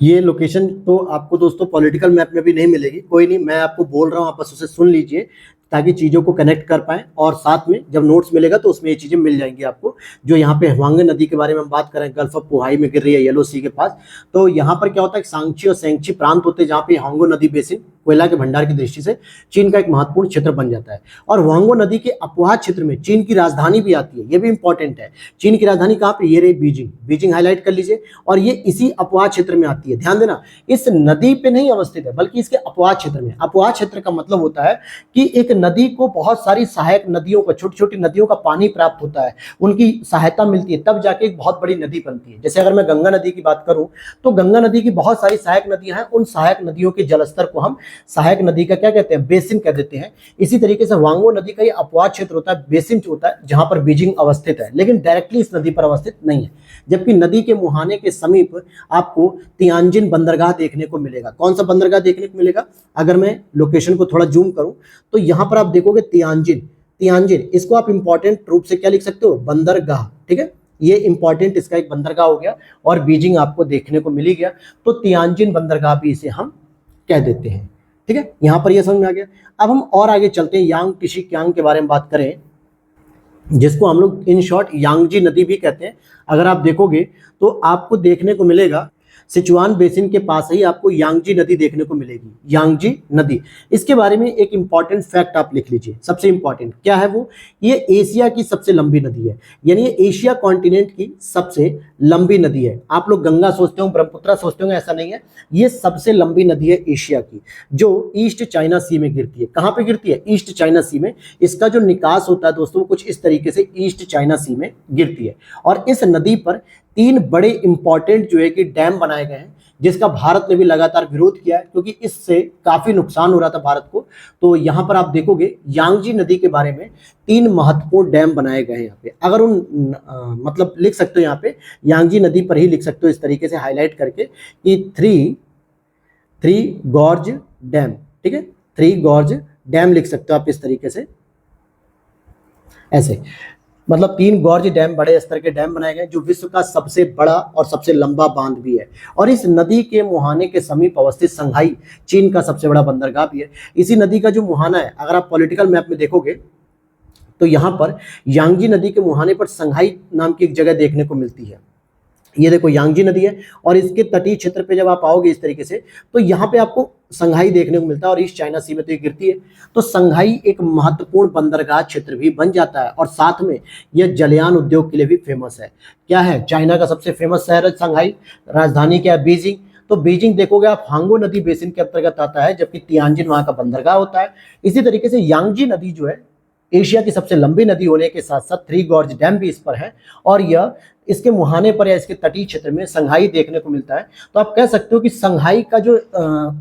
ये लोकेशन तो आपको दोस्तों पॉलिटिकल मैप में भी नहीं मिलेगी, कोई नहीं, मैं आपको बोल रहा हूँ, आप बस उसे सुन लीजिए ताकि चीज़ों को कनेक्ट कर पाएँ, और साथ में जब नोट्स मिलेगा तो उसमें ये चीज़ें मिल जाएंगी आपको। जो यहाँ पे ह्वांगे नदी के बारे में हम बात करें, गल्फ ऑफ पोहाई में गिर रही है, येलो सी के पास, तो यहाँ पर क्या होता है, सांगची और सेंगची प्रांत होते हैं, जहाँ पे हांगो नदी बेसिन कोयला के भंडार की दृष्टि से चीन का एक महत्वपूर्ण क्षेत्र बन जाता है। और वांगो नदी के अपवाह क्षेत्र में चीन की राजधानी भी आती है, ये भी इंपॉर्टेंट है। चीन की राजधानी कहाँ पे? ये रही बीजिंग, बीजिंग हाईलाइट कर लीजिए, और ये इसी अपवाह क्षेत्र में आती है। ध्यान देना, इस नदी पे नहीं अवस्थित है, बल्कि इसके अपवाह क्षेत्र में। अपवाह क्षेत्र का मतलब होता है कि एक नदी को बहुत सारी सहायक नदियों का, छोटी छोटी नदियों का पानी प्राप्त होता है, उनकी सहायता मिलती है, तब जाके एक बहुत बड़ी नदी बनती है। जैसे अगर मैं गंगा नदी की बात करूं, तो गंगा नदी की बहुत सारी सहायक नदियां हैं, उन सहायक नदियों के जलस्तर को हम सहायक नदी का क्या कहते हैं, बेसिन कह देते हैं। इसी तरीके से वांगो नदी का ये अपवाद क्षेत्र होता है, बेसिन होता है, जहां पर बीजिंग अवस्थित है, लेकिन डायरेक्टली इस नदी पर अवस्थित नहीं है। जबकि नदी के मुहाने के समीप आपको तियानजिन बंदरगाह देखने को मिलेगा। कौन सा बंदरगाह देखने को मिलेगा, अगर मैं लोकेशन को थोड़ा जूम करूं तो यहां पर आप देखोगे तियानजिन, तियानजिन इसको आप इंपॉर्टेंट रूप से क्या लिख सकते हो, बंदरगाह। ठीक है, ये इंपॉर्टेंट इसका एक बंदरगाह हो गया और बीजिंग आपको देखने को मिली गया, तो तियानजिन बंदरगाह भी इसे हम कह देते हैं। ठीक है, यहां पर यह समझ में आ गया। अब हम और आगे चलते हैं, यांग टिशी क्यांग के बारे में बात करें, जिसको हम लोग इन शॉर्ट यांगजी नदी भी कहते हैं। अगर आप देखोगे तो आपको देखने को मिलेगा सिचुआन बेसिन के पास ही आपको यांगजी नदी देखने को मिलेगी, यांगजी नदी। इसके बारे में एक इंपॉर्टेंट फैक्ट आप लिख लीजिए, सबसे इंपॉर्टेंट क्या है वो, ये एशिया की सबसे लंबी नदी है, यानी ये एशिया कॉन्टिनेंट की सबसे लंबी नदी है। आप लोग गंगा सोचते हो, ब्रह्मपुत्र सोचते होंगे, ऐसा नहीं है, ये सबसे लंबी नदी है एशिया की, जो ईस्ट चाइना सी में गिरती है। कहाँ पे गिरती है, ईस्ट चाइना सी में। इसका जो निकास होता है दोस्तों कुछ इस तरीके से ईस्ट चाइना सी में गिरती है। और इस नदी पर 3 बड़े इंपॉर्टेंट जो है कि डैम बनाए गए हैं, जिसका भारत ने भी लगातार विरोध किया है, क्योंकि इससे काफी नुकसान हो रहा था भारत को। तो यहां पर आप देखोगे यांगजी नदी के बारे में 3 महत्वपूर्ण डैम बनाए गए हैं यहाँ पे। अगर मतलब लिख सकते हो यहाँ पे यांगजी नदी पर ही लिख सकते हो इस तरीके से हाईलाइट करके कि थ्री गॉर्ज डैम। ठीक है, 3 गॉर्ज डैम लिख सकते हो आप इस तरीके से, ऐसे मतलब 3 गॉर्ज डैम, बड़े स्तर के डैम बनाए गए, जो विश्व का सबसे बड़ा और सबसे लंबा बांध भी है। और इस नदी के मुहाने के समीप अवस्थित संघाई चीन का सबसे बड़ा बंदरगाह भी है। इसी नदी का जो मुहाना है, अगर आप पॉलिटिकल मैप में देखोगे तो यहाँ पर यांगजी नदी के मुहाने पर संघाई नाम की एक जगह देखने को मिलती है। ये देखो यांगजी नदी है और इसके तटीय क्षेत्र पे जब आप आओगे इस तरीके से तो यहाँ पे आपको संघाई देखने को मिलता है, और ईस्ट चाइना सी में तो ये गिरती है। तो संघाई एक महत्वपूर्ण बंदरगाह क्षेत्र भी बन जाता है, और साथ में यह जलयान उद्योग के लिए भी फेमस है। क्या है, चाइना का सबसे फेमस शहर है संघाई, राजधानी क्या है, बीजिंग। तो बीजिंग देखोगे आप हांगो नदी बेसिन के अंतर्गत आता है, जबकि तियानजिन वहां का बंदरगाह होता है। इसी तरीके से यांगजी नदी जो है एशिया की सबसे लंबी नदी होने के साथ साथ 3 गॉर्ज डैम भी इस पर है, और यह इसके मुहाने पर या इसके तटीय क्षेत्र में संघाई देखने को मिलता है। तो आप कह सकते हो कि संघाई का जो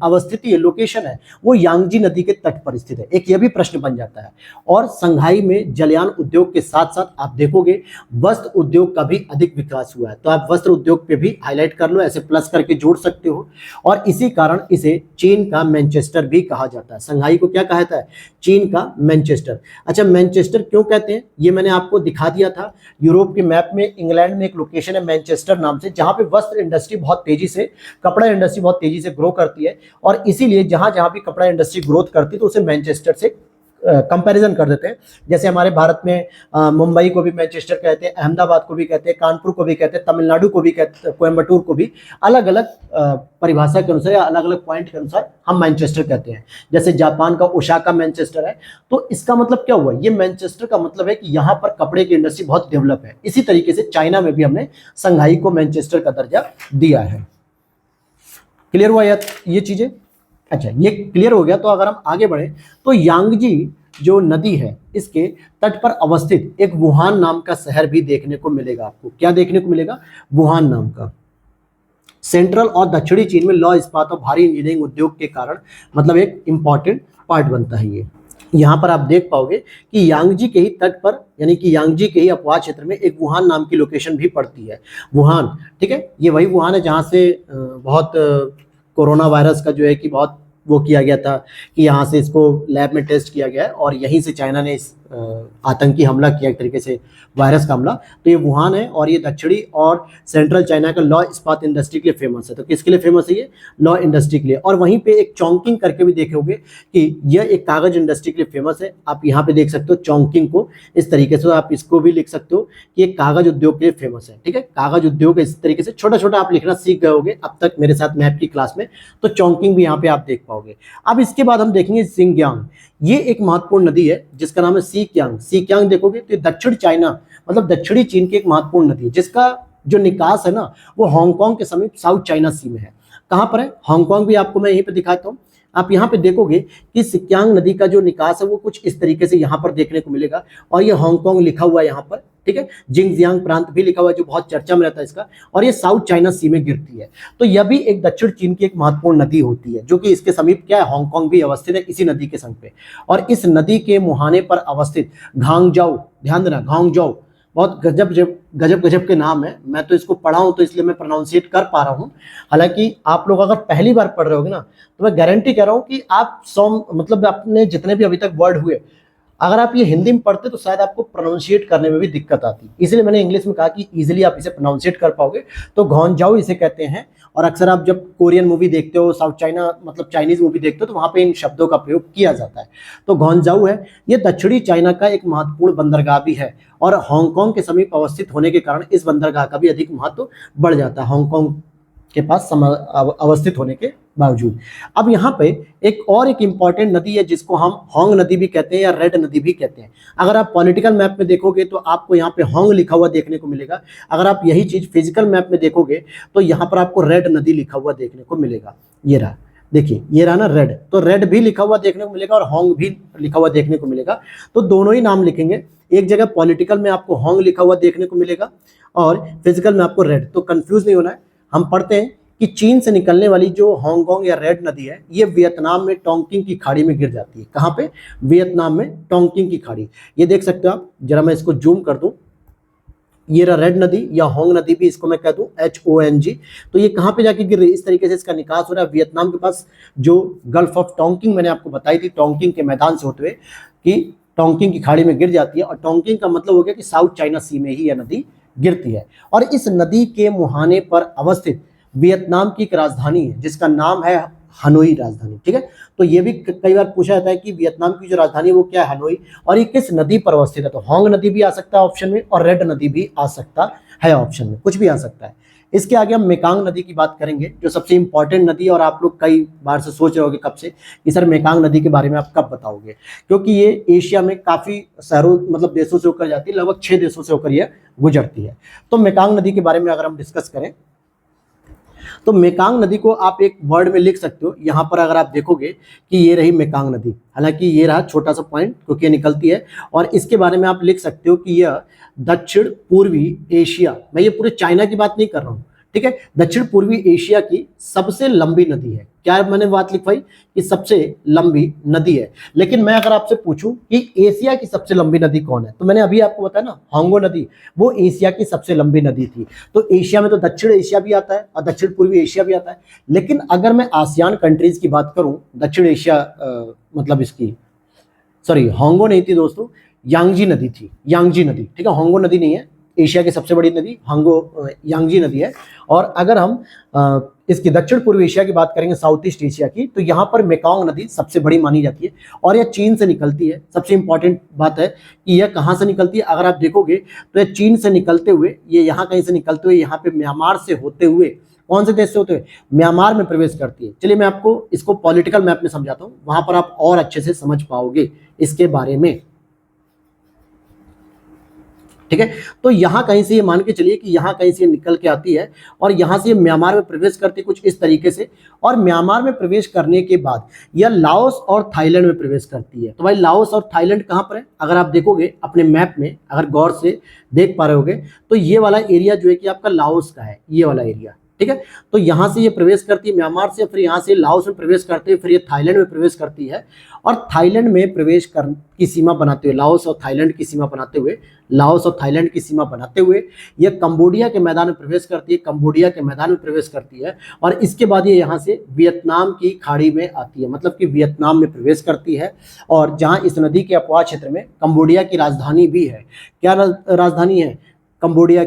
अवस्थिति है, लोकेशन है, वो यांगजी नदी के तट पर स्थित है। एक यह भी प्रश्न बन जाता है। और संघाई में जलयान उद्योग के साथ साथ आप देखोगे वस्त्र उद्योग का भी अधिक विकास हुआ है। तो आप वस्त्र उद्योग पे भी हाईलाइट कर लो, ऐसे प्लस करके जोड़ सकते हो। और इसी कारण इसे चीन का मैनचेस्टर भी कहा जाता है। संघाई को क्या कहा जाता है, चीन का मैनचेस्टर। अच्छा, मैनचेस्टर क्यों कहते हैं, ये मैंने आपको दिखा दिया था। यूरोप के मैप में इंग्लैंड में एक लोकेशन है मैनचेस्टर नाम से, जहां पे वस्त्र इंडस्ट्री बहुत तेजी से, कपड़ा इंडस्ट्री बहुत तेजी से ग्रो करती है, और इसीलिए जहां जहां भी कपड़ा इंडस्ट्री ग्रोथ करती है तो उसे मैनचेस्टर से कंपैरिजन कर देते हैं। जैसे हमारे भारत में मुंबई को भी मैनचेस्टर कहते हैं, अहमदाबाद को भी कहते हैं, कानपुर को भी कहते हैं, तमिलनाडु को भी कहते हैं, कोयम्बटूर को भी अलग अलग परिभाषा के अनुसार या अलग अलग पॉइंट के अनुसार हम मैनचेस्टर कहते हैं। जैसे जापान का ओसाका मैनचेस्टर है। तो इसका मतलब क्या हुआ, ये मैनचेस्टर का मतलब है कि यहाँ पर कपड़े की इंडस्ट्री बहुत डेवलप है। इसी तरीके से चाइना में भी हमने संघाई को मैनचेस्टर का दर्जा दिया है। क्लियर हुआ ये चीजें। अच्छा, ये क्लियर हो गया। तो अगर हम आगे बढ़े तो यांगजी जो नदी है इसके तट पर अवस्थित एक वुहान नाम का शहर भी देखने को मिलेगा। आपको क्या देखने को मिलेगा, वुहान नाम का। सेंट्रल और दक्षिणी चीन में लौह इस्पात और भारी इंजीनियरिंग उद्योग के कारण मतलब एक इंपॉर्टेंट पार्ट बनता है ये। यहाँ पर आप देख पाओगे कि यांगजी के ही तट पर, यानी कि यांगजी के ही अपवाद क्षेत्र में एक वुहान नाम की लोकेशन भी पड़ती है, वुहान। ठीक है, ये वही वुहान है जहाँ से बहुत कोरोना वायरस का जो है कि बहुत वो किया गया था कि यहाँ से इसको लैब में टेस्ट किया गया है, और यहीं से चाइना ने इस आतंकी हमला किया, एक तरीके से वायरस का हमला। तो ये वुहान है, और ये दक्षिणी और सेंट्रल चाइना का लॉ इस्पात इंडस्ट्री के लिए फेमस है। तो किसके लिए फेमस है, ये लॉ इंडस्ट्री के लिए। और वहीं पे एक चोंगकिंग करके भी देखोगे कि यह एक कागज इंडस्ट्री के लिए फेमस है। आप यहाँ पे देख सकते हो चोंगकिंग को इस तरीके से, आप इसको भी लिख सकते हो कि एक कागज उद्योग के लिए फेमस है। ठीक है, कागज उद्योग इस तरीके से छोटा छोटा आप लिखना सीख गए होगे अब तक मेरे साथ मैप की क्लास में। तो चोंगकिंग भी यहाँ पे आप देख पाओगे। अब इसके बाद हम देखेंगे सिंगयांग। ये एक महत्वपूर्ण नदी है जिसका नाम है सीक्यांग। सीक्यांग देखोगे तो दक्षिण चाइना मतलब दक्षिणी चीन की एक महत्वपूर्ण नदी है, जिसका जो निकास है ना वो हांगकांग के समीप साउथ चाइना सी में है। कहाँ पर है, हांगकांग भी आपको मैं यहीं पे दिखाता हूँ। आप यहाँ पे देखोगे कि सिक्यांग नदी का जो निकास है वो कुछ इस तरीके से यहाँ पर देखने को मिलेगा, और ये हांगकांग लिखा हुआ है यहाँ पर, ठीक है। जिंगजियांग प्रांत भी लिखा हुआ है जो बहुत चर्चा में रहता है इसका, और ये साउथ चाइना सी में गिरती है। तो यह भी एक दक्षिण चीन की एक महत्वपूर्ण नदी होती है, जो कि इसके समीप क्या है, हांगकांग भी अवस्थित है इसी नदी के संग पे। और इस नदी के मुहाने पर अवस्थित घांगजाऊ, ध्यान देना घांगजाऊ, बहुत गजब गजब गजब के नाम है। मैं तो इसको पढ़ा हूं तो इसलिए मैं प्रोनाउंसिएट कर पा रहा हूं। हालांकि आप लोग अगर पहली बार पढ़ रहे होगे ना, तो मैं गारंटी कह रहा हूं कि आप 100 मतलब अपने जितने भी अभी तक वर्ड हुए, अगर आप ये हिंदी में पढ़ते तो शायद आपको प्रोनाउंशिएट करने में भी दिक्कत आती, इसलिए मैंने इंग्लिश में कहा कि इजीली आप इसे प्रोनाउंशिएट कर पाओगे। तो घोंजाओ इसे कहते हैं। और अक्सर आप जब कोरियन मूवी देखते हो, साउथ चाइना मतलब चाइनीज मूवी देखते हो, तो वहां पे इन शब्दों का प्रयोग किया जाता है। तो घोंजाऊ है, ये दक्षिणी चाइना का एक महत्वपूर्ण बंदरगाह भी है, और हांगकांग के समीप अवस्थित होने के कारण इस बंदरगाह का भी अधिक महत्व बढ़ जाता है, हांगकांग के पास अवस्थित होने के बावजूद। अब यहाँ पे एक इंपॉर्टेंट नदी है जिसको हम होंग नदी भी कहते हैं या रेड नदी भी कहते हैं। अगर आप पॉलिटिकल मैप में देखोगे तो आपको यहाँ पे होंग लिखा हुआ देखने को मिलेगा। अगर आप यही चीज फिजिकल मैप में देखोगे तो यहाँ पर आपको रेड नदी लिखा हुआ देखने को मिलेगा। ये रहा, देखिए ये रहा ना रेड, तो रेड भी लिखा हुआ देखने को मिलेगा और होंग भी लिखा हुआ देखने को मिलेगा। तो दोनों ही नाम लिखेंगे, एक जगह पॉलिटिकल में आपको होंग लिखा हुआ देखने को मिलेगा और फिजिकल में आपको रेड। तो कंफ्यूज नहीं होना है। हम पढ़ते हैं कि चीन से निकलने वाली जो हांगकांग या रेड नदी है, ये वियतनाम में टोंकिंग की खाड़ी में गिर जाती है। कहाँ पे? वियतनाम में टोंकिंग की खाड़ी। ये देख सकते हो आप, जरा मैं इसको जूम कर दूं, ये रहा रेड नदी या होंग नदी भी इसको मैं कह दूं, HONG। तो ये कहाँ पे जाके गिर रही है, इस तरीके से इसका निकास हो रहा है वियतनाम के पास, जो गल्फ ऑफ टोंकिंग मैंने आपको बताई थी, टोंकिंग के मैदान से होते हुए कि टोंकिंग की खाड़ी में गिर जाती है। और टोंकिंग का मतलब हो गया कि साउथ चाइना सी में ही यह नदी गिरती है। और इस नदी के मुहाने पर अवस्थित वियतनाम की एक राजधानी है जिसका नाम है हनोई राजधानी, ठीक है। तो ये भी कई बार पूछा जाता है कि वियतनाम की जो राजधानी है वो क्या है, हनोई, और ये किस नदी पर अवस्थित है। तो होंग नदी भी आ सकता है ऑप्शन में और रेड नदी भी आ सकता है ऑप्शन में, कुछ भी आ सकता है। इसके आगे हम मेकांग नदी की बात करेंगे, जो सबसे इंपॉर्टेंट नदी है। और आप लोग कई बार से सोच रहे होगे कब से कि सर मेकांग नदी के बारे में आप कब बताओगे, क्योंकि ये एशिया में काफी शहरों मतलब देशों से होकर जाती है, लगभग 6 देशों से होकर यह गुजरती है। तो मेकांग नदी के बारे में अगर हम डिस्कस करें तो मेकांग नदी को आप एक वर्ड में लिख सकते हो। यहाँ पर अगर आप देखोगे कि ये रही मेकांग नदी, हालांकि ये रहा छोटा सा पॉइंट क्योंकि ये निकलती है, और इसके बारे में आप लिख सकते हो कि यह दक्षिण पूर्वी एशिया, मैं ये पूरे चाइना की बात नहीं कर रहा हूँ, ठीक है, दक्षिण पूर्वी एशिया की सबसे लंबी नदी है। क्या मैंने बात लिखवाई कि सबसे लंबी नदी है। लेकिन मैं अगर आपसे पूछूं कि एशिया की सबसे लंबी नदी कौन है, तो मैंने अभी आपको बताया ना, हांगो नदी, वो एशिया की सबसे लंबी नदी थी। तो एशिया में तो दक्षिण एशिया भी आता है और दक्षिण पूर्वी एशिया भी आता है। लेकिन अगर मैं आसियान कंट्रीज की बात करूं, दक्षिण एशिया मतलब इसकी, सॉरी हांगो नहीं थी दोस्तों, यांगजी नदी थी, यांगजी नदी, ठीक है, हांगो नदी नहीं है। एशिया की सबसे बड़ी नदी हांगो यांगजी नदी है। और अगर हम इसकी दक्षिण पूर्व एशिया की बात करेंगे, साउथ ईस्ट एशिया की, तो यहाँ पर मेकांग नदी सबसे बड़ी मानी जाती है और यह चीन से निकलती है। सबसे इंपॉर्टेंट बात है कि यह कहाँ से निकलती है, अगर आप देखोगे तो यह चीन से निकलते हुए, ये यहाँ कहीं से निकलते हुए यहाँ पे म्यांमार से होते हुए, कौन से देश से होते हुए, म्यांमार में प्रवेश करती है। चलिए मैं आपको इसको पॉलिटिकल मैप में समझाता हूँ, वहां पर आप और अच्छे से समझ पाओगे इसके बारे में, ठीक है। तो यहां कहीं से ये मान के चलिए कि यहां कहीं से निकल के आती है और यहां से म्यांमार में प्रवेश करती है कुछ इस तरीके से, और म्यांमार में प्रवेश करने के बाद यह लाओस और थाईलैंड में प्रवेश करती है। तो भाई लाओस और थाईलैंड कहां पर है, अगर आप देखोगे अपने मैप में, अगर गौर से देख पा रहे होगे, तो ये वाला एरिया जो है कि आपका लाओस का है, ये वाला एरिया, ठीक है। तो यहां से ये प्रवेश करती है म्यांमार से, फिर यहां से लाओस में प्रवेश करते हुए फिर ये थाईलैंड में प्रवेश करती है, और थाईलैंड में प्रवेश कर की सीमा बनाते हुए, लाओस और थाईलैंड की सीमा बनाते हुए, लाओस और थाईलैंड की सीमा बनाते हुए ये कंबोडिया के मैदान में प्रवेश करती है, कंबोडिया के मैदान में प्रवेश करती है, और इसके बाद ये यहाँ से वियतनाम की खाड़ी में आती है, मतलब कि वियतनाम में प्रवेश करती है। और जहाँ इस नदी के अपवाह क्षेत्र में कंबोडिया की राजधानी भी है, क्या राजधानी है, कंबोडिया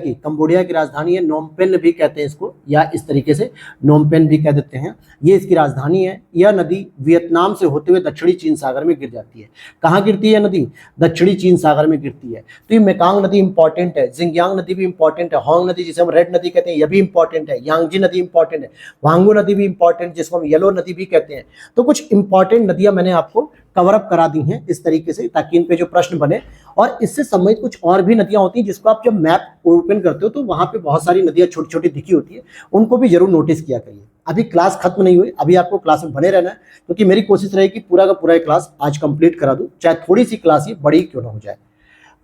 की राजधानी है, नोमपेन भी कहते हैं इसको, या इस तरीके से नोमपेन भी कह देते हैं, ये इसकी राजधानी है। यह नदी वियतनाम से होते हुए दक्षिणी चीन सागर में गिर जाती है। कहाँ गिरती है नदी, दक्षिणी चीन सागर में गिरती है। तो ये मेकांग नदी इंपॉर्टेंट है, जिंगयांग नदी भी इंपॉर्टेंट है, होंग नदी जिसे हम रेड नदी कहते हैं यह भी इंपॉर्टेंट है, यांगजी नदी इंपॉर्टेंट है, वांगो नदी भी इंपॉर्टेंट जिसको हम येलो नदी भी कहते हैं। तो कुछ इंपॉर्टेंट नदियां मैंने आपको कवर अप करा दी हैं इस तरीके से, ताकि इन पे जो प्रश्न बने। और इससे संबंधित कुछ और भी नदियां होती हैं जिसको आप जब मैप ओपन करते हो तो वहां पे बहुत सारी नदियां छोटी छोटी दिखी होती है, उनको भी जरूर नोटिस किया करिए। अभी क्लास खत्म नहीं हुई, अभी आपको क्लास में बने रहना है, क्योंकि मेरी कोशिश रहेगी पूरा का पूरा क्लास आज कंप्लीट करा दूं, चाहे थोड़ी सी क्लास ही बड़ी क्यों ना हो जाए।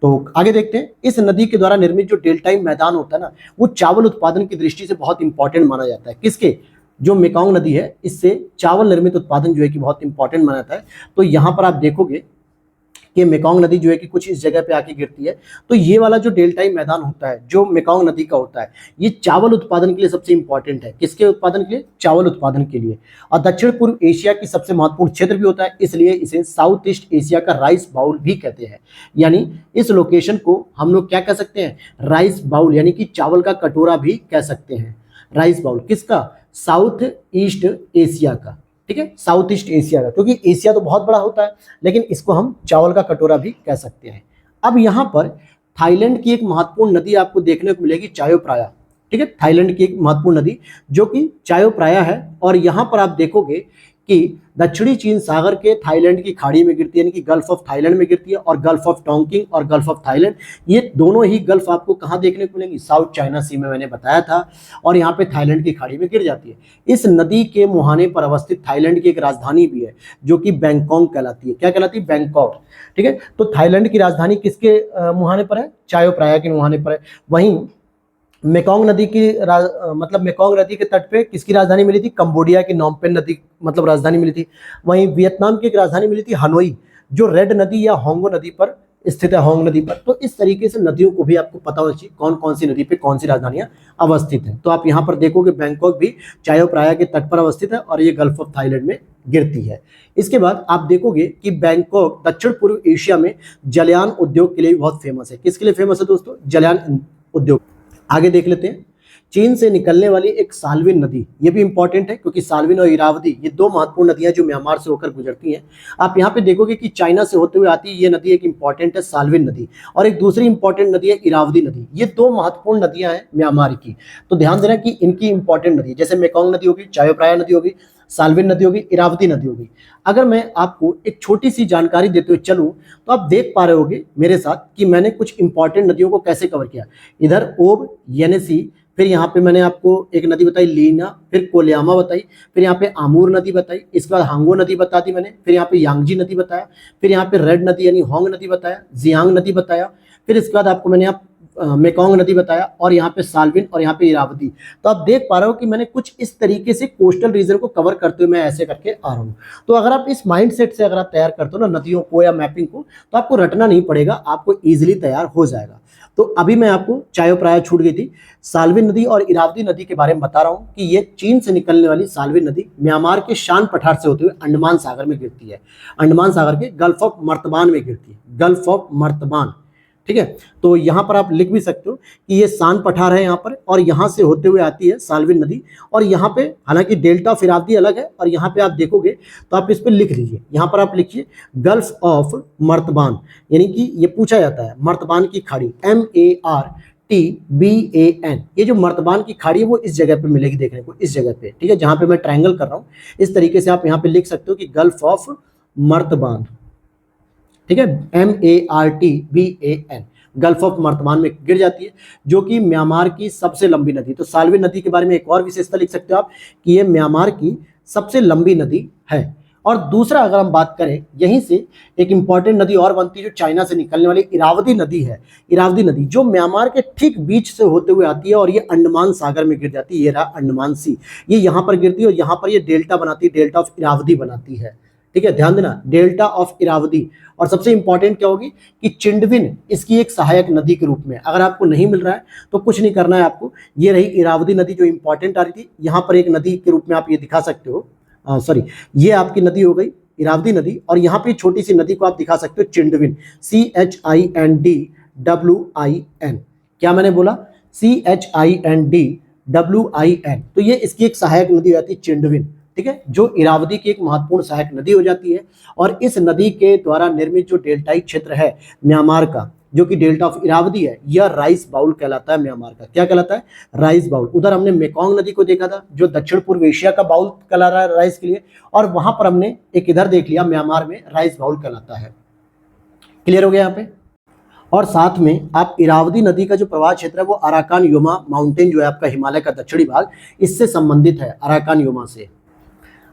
तो आगे देखते हैं, इस नदी के द्वारा निर्मित जो डेल्टाई मैदान होता है ना, वो चावल उत्पादन की दृष्टि से बहुत इंपॉर्टेंट माना जाता है। किसके? जो मेकॉन्ग नदी है, इससे चावल निर्मित उत्पादन जो है कि बहुत इंपॉर्टेंट माना जाता है। तो यहाँ पर आप देखोगे कि मेकॉन्ग नदी जो है कि कुछ इस जगह पे आके गिरती है। तो ये वाला जो डेल्टाई मैदान होता है जो मेकॉन्ग नदी का होता है, ये चावल उत्पादन के लिए सबसे इंपॉर्टेंट है। किसके उत्पादन के लिए? चावल उत्पादन के लिए। और दक्षिण पूर्व एशिया की सबसे महत्वपूर्ण क्षेत्र भी होता है, इसलिए इसे साउथ ईस्ट एशिया का राइस बाउल भी कहते हैं। यानी इस लोकेशन को हम लोग क्या कह सकते हैं? राइस बाउल, यानी कि चावल का कटोरा भी कह सकते हैं। राइस बाउल किसका? साउथ ईस्ट एशिया का। ठीक है, साउथ ईस्ट एशिया का, क्योंकि एशिया तो बहुत बड़ा होता है, लेकिन इसको हम चावल का कटोरा भी कह सकते हैं। अब यहाँ पर थाईलैंड की एक महत्वपूर्ण नदी आपको देखने को मिलेगी, चायो प्राया। ठीक है, थाईलैंड की एक महत्वपूर्ण नदी जो कि चायो प्राया है। और यहाँ पर आप देखोगे कि दक्षिणी चीन सागर के थाईलैंड की खाड़ी में गिरती है, यानी कि गल्फ ऑफ थाईलैंड में गिरती है। और गल्फ ऑफ टोंकिंग और गल्फ ऑफ थाईलैंड, ये दोनों ही गल्फ आपको कहाँ देखने को मिलेंगी? साउथ चाइना सी में, मैंने बताया था। और यहाँ पे थाईलैंड की खाड़ी में गिर जाती है। इस नदी के मुहाने पर अवस्थित थाईलैंड की एक राजधानी भी है जो कि बैंकॉक कहलाती है। क्या कहलाती है? बैंकॉक। ठीक है, तो थाईलैंड की राजधानी किसके मुहाने पर है? चायो प्राया के मुहाने पर है। वहीं मेकॉन्ग नदी की मतलब मेकॉन्ग नदी के तट पे किसकी राजधानी मिली थी? कंबोडिया की नोमपेन नदी मतलब राजधानी मिली थी। वहीं वियतनाम की एक राजधानी मिली थी हनोई, जो रेड नदी या होंगो नदी पर स्थित है, होंग नदी पर। तो इस तरीके से नदियों को भी आपको पता होना चाहिए कौन कौन सी नदी पे कौन सी राजधानियां अवस्थित हैं। तो आप यहाँ पर देखोगे बैंकॉक भी चायो प्राया के तट पर अवस्थित है और ये गल्फ ऑफ थाईलैंड में गिरती है। इसके बाद आप देखोगे कि बैंकॉक दक्षिण पूर्व एशिया में जलयान उद्योग के लिए भी बहुत फेमस है। किसके लिए फेमस है दोस्तों? जलयान उद्योग। आगे देख लेते हैं, चीन से निकलने वाली एक साल्विन नदी, ये भी इंपॉर्टेंट है क्योंकि साल्विन और इरावदी ये दो महत्वपूर्ण नदियां जो म्यांमार से होकर गुजरती हैं। आप यहाँ पे देखोगे कि चाइना से होते हुए आती है ये नदी, एक इंपॉर्टेंट है साल्विन नदी, और एक दूसरी इंपॉर्टेंट नदी है इरावदी नदी। ये दो महत्वपूर्ण नदियां हैं म्यांमार की। तो ध्यान देना कि इनकी इंपॉर्टेंट नदी, जैसे मेकॉन्ग नदी होगी, चायो प्राया नदी होगी, साल्विन नदी होगी, इरावदी नदी होगी। अगर मैं आपको एक छोटी सी जानकारी देते हुए चलूं तो आप देख पा रहे होगे मेरे साथ कि मैंने कुछ इंपॉर्टेंट नदियों को कैसे कवर किया। इधर ओब, येनेसी, फिर यहाँ पे मैंने आपको एक नदी बताई लीना, फिर कोलियामा बताई, फिर यहाँ पे आमूर नदी बताई, इसके बाद हांगो नदी बता दी मैंने, फिर यहाँ पे यांगजी नदी बताया, फिर यहाँ पे रेड नदी यानी होंग नदी बताया, जियांग नदी बताया, फिर इसके बाद आपको मैंने मेकॉन्ग नदी बताया, और यहाँ पे साल्विन और यहाँ पे इरावदी। तो आप देख पा रहे हो कि मैंने कुछ इस तरीके से कोस्टल रीजन को कवर करते हुए मैं ऐसे करके आ रहा हूँ। तो अगर आप इस माइंडसेट से अगर आप तैयार करते हो ना नदियों को या मैपिंग को, तो आपको रटना नहीं पड़ेगा, आपको इजीली तैयार हो जाएगा। तो अभी मैं आपको चायो प्राया छूट गई थी, साल्विन नदी और इरावदी नदी के बारे में बता रहा हूँ कि ये चीन से निकलने वाली साल्विन नदी म्यांमार के शान पठार से होते हुए अंडमान सागर में गिरती है। अंडमान सागर के गल्फ ऑफ मर्तबान में गिरती है, गल्फ ऑफ मर्तबान। ठीक है, तो यहाँ पर आप लिख भी सकते हो कि ये सान पठार है यहाँ पर, और यहाँ से होते हुए आती है साल्विन नदी। और यहाँ पे हालांकि डेल्टा ऑफ इरावदी अलग है, और यहाँ पे आप देखोगे तो आप इस पे लिख लीजिए, यहाँ पर आप लिखिए गल्फ ऑफ मर्तबान, यानी कि ये पूछा जाता है मर्तबान की खाड़ी, MARTBAN। ये जो मर्तबान की खाड़ी है वो इस जगह पे मिलेगी देखने को, इस जगह पे। ठीक है, जहाँ पे मैं ट्रायंगल कर रहा हूँ, इस तरीके से आप यहाँ पे लिख सकते हो कि गल्फ ऑफ मर्तबान। ठीक है, MARTBAN, गल्फ ऑफ मर्तबान में गिर जाती है, जो कि म्यांमार की सबसे लंबी नदी। तो साल्विन नदी के बारे में एक और विशेषता लिख सकते हो आप कि ये म्यांमार की सबसे लंबी नदी है। और दूसरा अगर हम बात करें, यहीं से एक इंपॉर्टेंट नदी और बनती है जो चाइना से निकलने वाली इरावदी नदी है। इरावदी नदी जो म्यांमार के ठीक बीच से होते हुए आती है और ये अंडमान सागर में गिर जाती है। ये रहा अंडमान सी, ये यहाँ पर गिरती है और यहाँ पर ये डेल्टा बनाती है, डेल्टा ऑफ इरावदी बनाती है। ठीक है, ध्यान देना, डेल्टा ऑफ इरावदी। और सबसे इंपॉर्टेंट क्या होगी कि चिंडविन इसकी एक सहायक नदी के रूप में, अगर आपको नहीं मिल रहा है तो कुछ नहीं करना है आपको, ये रही इरावदी नदी जो इंपॉर्टेंट आ रही थी, यहाँ पर एक नदी के रूप में आप ये दिखा सकते हो। सॉरी, ये आपकी नदी हो गई इरावदी नदी, और यहाँ पे छोटी सी नदी को आप दिखा सकते हो चिंडविन, CHINDWIN। क्या मैंने बोला? CHINDWIN। तो ये इसकी एक सहायक नदी हो जाती है चिंडविन। ठीक है, जो इरावदी की एक महत्वपूर्ण सहायक नदी हो जाती है। और इस नदी के द्वारा निर्मित जो डेल्टाई क्षेत्र है म्यांमार का, जो कि डेल्टा ऑफ इरावदी है, यह राइस बाउल कहलाता है म्यांमार का। क्या कहलाता है? Rice bowl. उधर हमने मेकॉन्ग नदी को देखा था जो दक्षिण पूर्व एशिया का बाउल कहला रहा है राइस के लिए, और वहां पर हमने एक इधर देख लिया म्यांमार में राइस बाउल कहलाता है। क्लियर हो गया यहाँ पे? और साथ में आप इरावदी नदी का जो प्रवाह क्षेत्र है वो अराकान योमा माउंटेन जो है आपका हिमालय का दक्षिणी भाग, इससे संबंधित है, अराकान योमा से।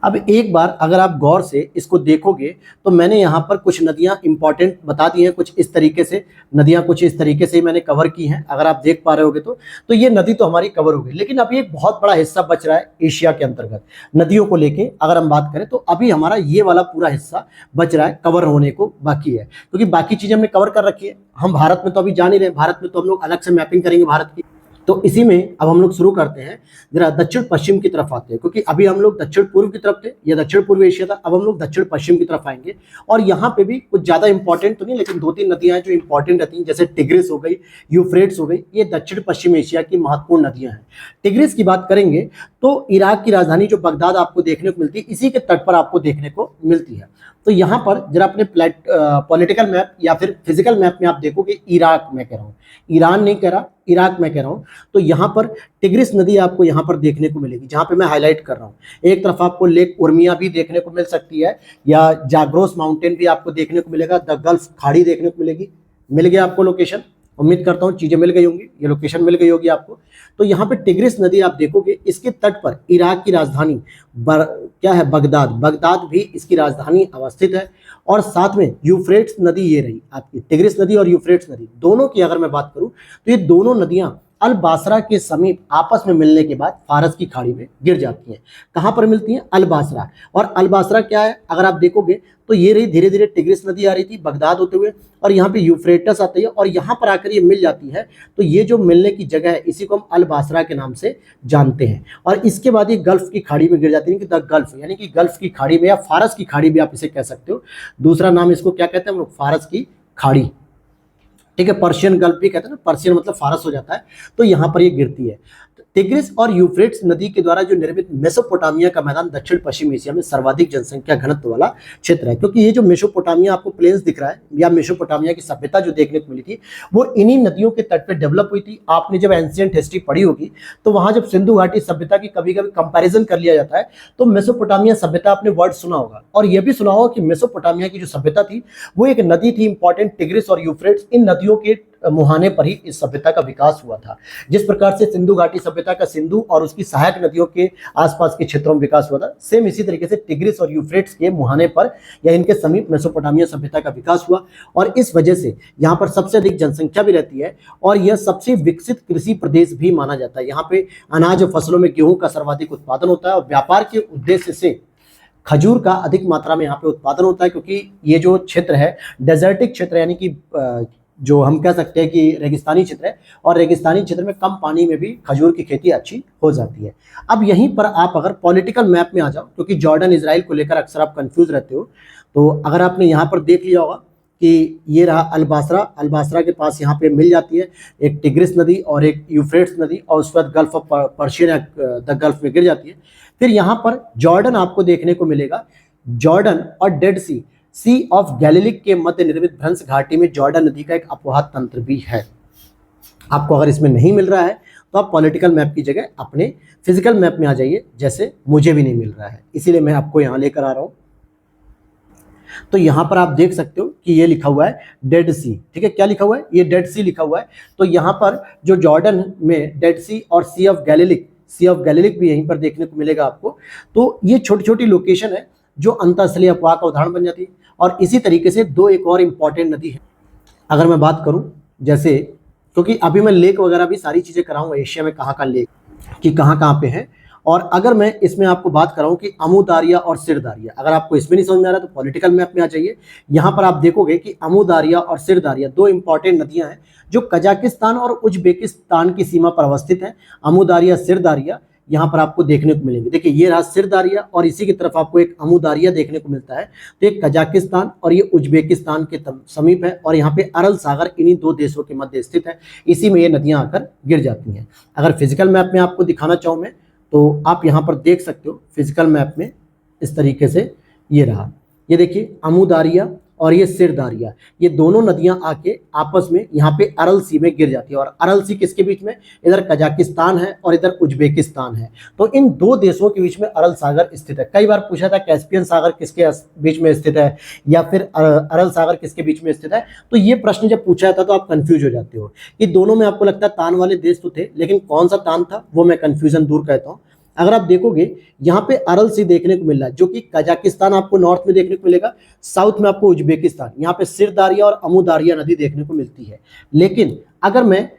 अब एक बार अगर आप गौर से इसको देखोगे तो मैंने यहाँ पर कुछ नदियाँ इंपॉर्टेंट बता दी हैं, कुछ इस तरीके से नदियाँ कुछ इस तरीके से मैंने कवर की हैं। अगर आप देख पा रहे होगे तो ये नदी तो हमारी कवर हो गई, लेकिन अभी एक बहुत बड़ा हिस्सा बच रहा है एशिया के अंतर्गत नदियों को लेके अगर हम बात करें, तो अभी हमारा ये वाला पूरा हिस्सा बच रहा है, कवर होने को बाकी है, क्योंकि बाकी चीजें हमने कवर कर रखी है। हम भारत में तो अभी जा नहीं रहे, भारत में तो हम लोग अलग से मैपिंग करेंगे भारत की। तो इसी में अब हम लोग शुरू करते हैं, जरा दक्षिण पश्चिम की तरफ आते हैं, क्योंकि अभी हम लोग दक्षिण पूर्व की तरफ थे, ये दक्षिण पूर्व एशिया था, अब हम लोग दक्षिण पश्चिम की तरफ आएंगे। और यहाँ पे भी कुछ ज्यादा इंपॉर्टेंट तो नहीं, लेकिन 2-3 नदियां हैं जो इंपॉर्टेंट रहती हैं, जैसे टिग्रिस हो गई, यूफ्रेट्स हो गई, ये दक्षिण पश्चिम एशिया की महत्वपूर्ण नदियां हैं। टिग्रिस की बात करेंगे तो इराक की राजधानी जो बगदाद आपको देखने को मिलती है, इसी के तट पर आपको देखने को मिलती है। तो यहाँ पर जरा अपने पॉलिटिकल मैप या फिर फिजिकल मैप में आप देखोगे, इराक में कह रहा हूँ, ईरान नहीं कह रहा, इराक में कह रहा हूँ, तो यहाँ पर टिग्रिस नदी आपको यहाँ पर देखने को मिलेगी, जहाँ पे मैं हाईलाइट कर रहा हूँ। एक तरफ आपको लेक उर्मिया भी देखने को मिल सकती है, या जाग्रोस माउंटेन भी आपको देखने को मिलेगा, द गल्फ खाड़ी देखने को मिलेगी। मिल गया आपको लोकेशन, उम्मीद करता हूँ चीजें मिल गई होंगी, ये लोकेशन मिल गई होगी आपको। तो यहाँ पे टिग्रिस नदी आप देखोगे, इसके तट पर इराक की राजधानी क्या है, बगदाद, बगदाद भी इसकी राजधानी अवस्थित है। और साथ में यूफ्रेट्स नदी ये रही आपकी, टिग्रिस नदी और यूफ्रेट्स नदी दोनों की अगर मैं बात करूं तो ये दोनों नदियां अल बासरा के समीप आपस में मिलने के बाद फारस की खाड़ी में गिर जाती हैं। कहाँ पर मिलती हैं, अल बासरा। और अल बासरा क्या है, अगर आप देखोगे तो ये रही, धीरे धीरे टिग्रिस नदी आ रही थी बगदाद होते हुए, और यहाँ पे यूफ्रेटस आती है और यहाँ पर आकर ये मिल जाती है। तो ये जो मिलने की जगह है, इसी को हम अल बासरा के नाम से जानते हैं। और इसके बाद ये गल्फ की खाड़ी में गिर जाती है, कि द गल्फ, यानी कि गल्फ की खाड़ी में, या फारस की खाड़ी भी आप इसे कह सकते हो। दूसरा नाम इसको क्या कहते हैं हम लोग, फारस की खाड़ी, ठीक है। पर्शियन गल्फ भी कहते हैं ना, पर्शियन मतलब फारस हो जाता है। तो यहाँ पर ये गिरती है। टिग्रिस और यूफ्रेट्स नदी के द्वारा जो निर्मित मेसोपोटामिया का मैदान दक्षिण पश्चिम एशिया में सर्वाधिक जनसंख्या घनत्व वाला क्षेत्र है, क्योंकि ये जो मेसोपोटामिया आपको प्लेन्स दिख रहा है, या मेसोपोटामिया की सभ्यता जो देखने को मिली थी, वो इन्हीं नदियों के तट पे डेवलप हुई थी। आपने जब एंशिएंट हिस्ट्री पढ़ी होगी तो वहां जब सिंधु घाटी सभ्यता की कभी कभी कंपैरिजन कर लिया जाता है, तो मेसोपोटामिया सभ्यता आपने वर्ड सुना होगा, और यह भी सुना होगा कि मेसोपोटामिया की जो सभ्यता थी वो एक नदी थी इंपॉर्टेंट, टिग्रिस और यूफ्रेट्स, इन नदियों के मुहाने पर ही इस सभ्यता का विकास हुआ था। जिस प्रकार से सिंधु घाटी सभ्यता का सिंधु और उसकी सहायक नदियों के आसपास के क्षेत्रों में विकास हुआ था, सेम इसी तरीके से टिग्रिस और यूफ्रेट्स के मुहाने पर या इनके समीप मेसोपोटामिया सभ्यता का विकास हुआ। और इस वजह से यहाँ पर सबसे अधिक जनसंख्या भी रहती है, और यह सबसे विकसित कृषि प्रदेश भी माना जाता है। यहाँ पे अनाज और फसलों में गेहूं का सर्वाधिक उत्पादन होता है, और व्यापार के उद्देश्य से खजूर का अधिक मात्रा में यहाँ पे उत्पादन होता है, क्योंकि ये जो क्षेत्र है डेजर्टिक क्षेत्र, यानी कि जो हम कह सकते हैं कि रेगिस्तानी क्षेत्र है, और रेगिस्तानी क्षेत्र में कम पानी में भी खजूर की खेती अच्छी हो जाती है। अब यहीं पर आप अगर पॉलिटिकल मैप में आ जाओ, क्योंकि जॉर्डन इजराइल को लेकर अक्सर आप कंफ्यूज रहते हो, तो अगर आपने यहाँ पर देख लिया होगा कि ये रहा अल बासरा, अल बासरा के पास यहाँ पे मिल जाती है एक टिग्रिस नदी और एक यूफ्रेट्स नदी, और उसके बाद गल्फ ऑफ पर्शियन या द गल्फ में गिर जाती है। फिर यहाँ पर जॉर्डन आपको देखने को मिलेगा, जॉर्डन और डेड सी ऑफ गैलिलिक के मध्य निर्मित भ्रंश घाटी में जॉर्डन नदी का एक अपवाह तंत्र भी है। आपको अगर इसमें नहीं मिल रहा है तो आप पॉलिटिकल मैप की जगह अपने फिजिकल मैप में आ जाइए, जैसे मुझे भी नहीं मिल रहा है, इसीलिए मैं आपको यहाँ लेकर आ रहा हूँ। तो यहाँ पर आप देख सकते हो कि ये लिखा हुआ है डेड सी, ठीक है। क्या लिखा हुआ है, ये डेड सी लिखा हुआ है। तो यहाँ पर जो जॉर्डन में डेड सी और सी ऑफ गैलिलिक भी यहीं पर देखने को मिलेगा आपको। तो ये छोटी छोटी लोकेशन है जो अंतःस्थलीय अपवाह का उदाहरण बन जाती है। और इसी तरीके से दो एक और इम्पॉर्टेंट नदी है, अगर मैं बात करूं, जैसे क्योंकि अभी मैं लेक वगैरह भी सारी चीजें कराऊंगा एशिया में कहाँ लेक कि कहाँ पे है। और अगर मैं इसमें आपको बात कराऊं कि अमू दारिया और सिर दारिया, अगर आपको इसमें नहीं समझ में आ रहा तो पॉलिटिकल मैप में आ जाइए। यहाँ पर आप देखोगे कि अमू दारिया और सिर दारिया दो इंपॉर्टेंट नदियां हैं जो कजाकिस्तान और उज्बेकिस्तान की सीमा पर अवस्थित हैं। अमू दारिया, सिर दारिया यहाँ पर आपको देखने को मिलेंगे। देखिए ये रहा सिर दारिया, और इसी की तरफ आपको एक अमू दारिया देखने को मिलता है। तो एक कजाकिस्तान और ये उज्बेकिस्तान के समीप है, और यहाँ पे अरल सागर इन्हीं दो देशों के मध्य स्थित है। इसी में ये नदियां आकर गिर जाती हैं। अगर फिजिकल मैप में आपको दिखाना चाहूँ मैं, तो आप यहाँ पर देख सकते हो फिजिकल मैप में इस तरीके से ये रहा, ये देखिए अमू दारिया और ये सिर दारिया, ये दोनों नदियां आके आपस में यहाँ पे अरल सी में गिर जाती है। और अरल सी किसके बीच में, इधर कजाकिस्तान है और इधर उज्बेकिस्तान है। तो इन दो देशों के बीच में अरल सागर स्थित है। कई बार पूछा था कैस्पियन सागर किसके बीच में स्थित है, या फिर अरल सागर किसके बीच में स्थित है। तो ये प्रश्न जब पूछा था तो आप कंफ्यूज हो जाते हो कि दोनों में आपको लगता है तान वाले देश तो थे, लेकिन कौन सा तान था वो मैं कंफ्यूजन दूर कहता हूँ। अगर आप देखोगे यहाँ पे अरल सी देखने को मिल रहा है, जो कि कजाकिस्तान आपको नॉर्थ में देखने को मिलेगा, साउथ में आपको उज्बेकिस्तान, यहाँ पे सिरदारिया और अमुदारिया नदी देखने को मिलती है। लेकिन अगर मैं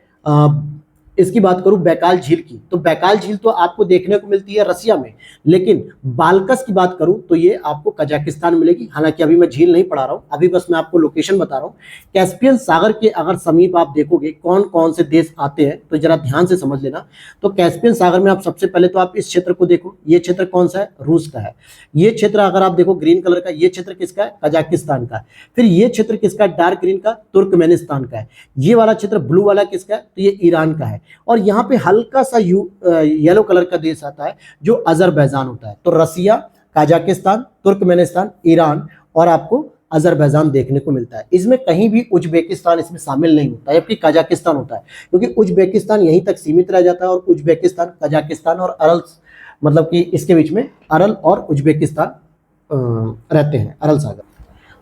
इसकी बात करूं बैकाल झील की, तो बैकाल झील तो आपको देखने को मिलती है रसिया में, लेकिन बाल्कस की बात करूं तो ये आपको कजाकिस्तान मिलेगी। हालांकि अभी मैं झील नहीं पढ़ा रहा हूं, अभी बस मैं आपको लोकेशन बता रहा हूं। कैस्पियन सागर के अगर समीप आप देखोगे कौन कौन से देश आते हैं तो जरा ध्यान से समझ लेना। तो कैस्पियन सागर में आप सबसे पहले तो आप इस क्षेत्र को देखो, ये क्षेत्र कौन सा है, रूस का है। ये क्षेत्र अगर आप देखो ग्रीन कलर का, ये क्षेत्र किसका है, कजाकिस्तान का है। फिर ये क्षेत्र किसका है, डार्क ग्रीन का, तुर्कमेनिस्तान का है। ये वाला क्षेत्र ब्लू वाला किसका है, तो ये ईरान का है। और यहाँ पे हल्का सा येलो कलर का देश आता है जो अजरबैजान होता है। तो रसिया, कजाकिस्तान, तुर्कमेनिस्तान, ईरान और आपको अजरबैजान देखने को मिलता है। इसमें कहीं भी उज्बेकिस्तान इसमें शामिल नहीं होता है, जबकि कजाकिस्तान होता है, क्योंकि उज्बेकिस्तान यहीं तक सीमित रह जाता है और उज्बेकिस्तान, कजाकिस्तान और अरल, मतलब कि इसके बीच में अरल और उज्बेकिस्तान रहते हैं, अरल सागर।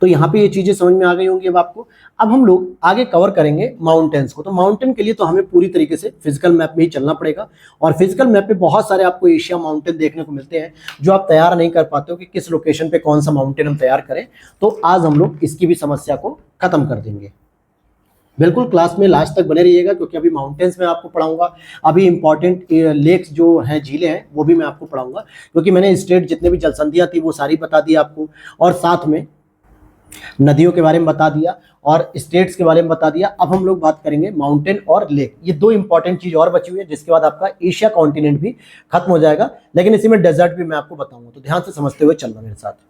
तो यहाँ पे ये चीजें समझ में आ गई होंगी अब आपको। अब हम लोग आगे कवर करेंगे माउंटेन्स को। तो माउंटेन के लिए तो हमें पूरी तरीके से फिजिकल मैप में ही चलना पड़ेगा, और फिजिकल मैप पे बहुत सारे आपको एशिया माउंटेन देखने को मिलते हैं जो आप तैयार नहीं कर पाते हो कि किस लोकेशन पे कौन सा माउंटेन हम तैयार करें। तो आज हम लोग इसकी भी समस्या को खत्म कर देंगे। बिल्कुल क्लास में लास्ट तक बने रहिएगा, क्योंकि अभी माउंटेन्स में आपको पढ़ाऊंगा, अभी इंपॉर्टेंट लेक्स जो हैं, झीलें हैं, वो भी मैं आपको पढ़ाऊंगा, क्योंकि मैंने स्टेट जितने भी जल संधियां थी वो सारी बता दी आपको, और साथ में नदियों के बारे में बता दिया और स्टेट्स के बारे में बता दिया। अब हम लोग बात करेंगे माउंटेन और लेक, ये दो इंपॉर्टेंट चीज और बची हुई है, जिसके बाद आपका एशिया कॉन्टिनेंट भी खत्म हो जाएगा। लेकिन इसी में डेजर्ट भी मैं आपको बताऊंगा, तो ध्यान से समझते हुए चलना मेरे साथ।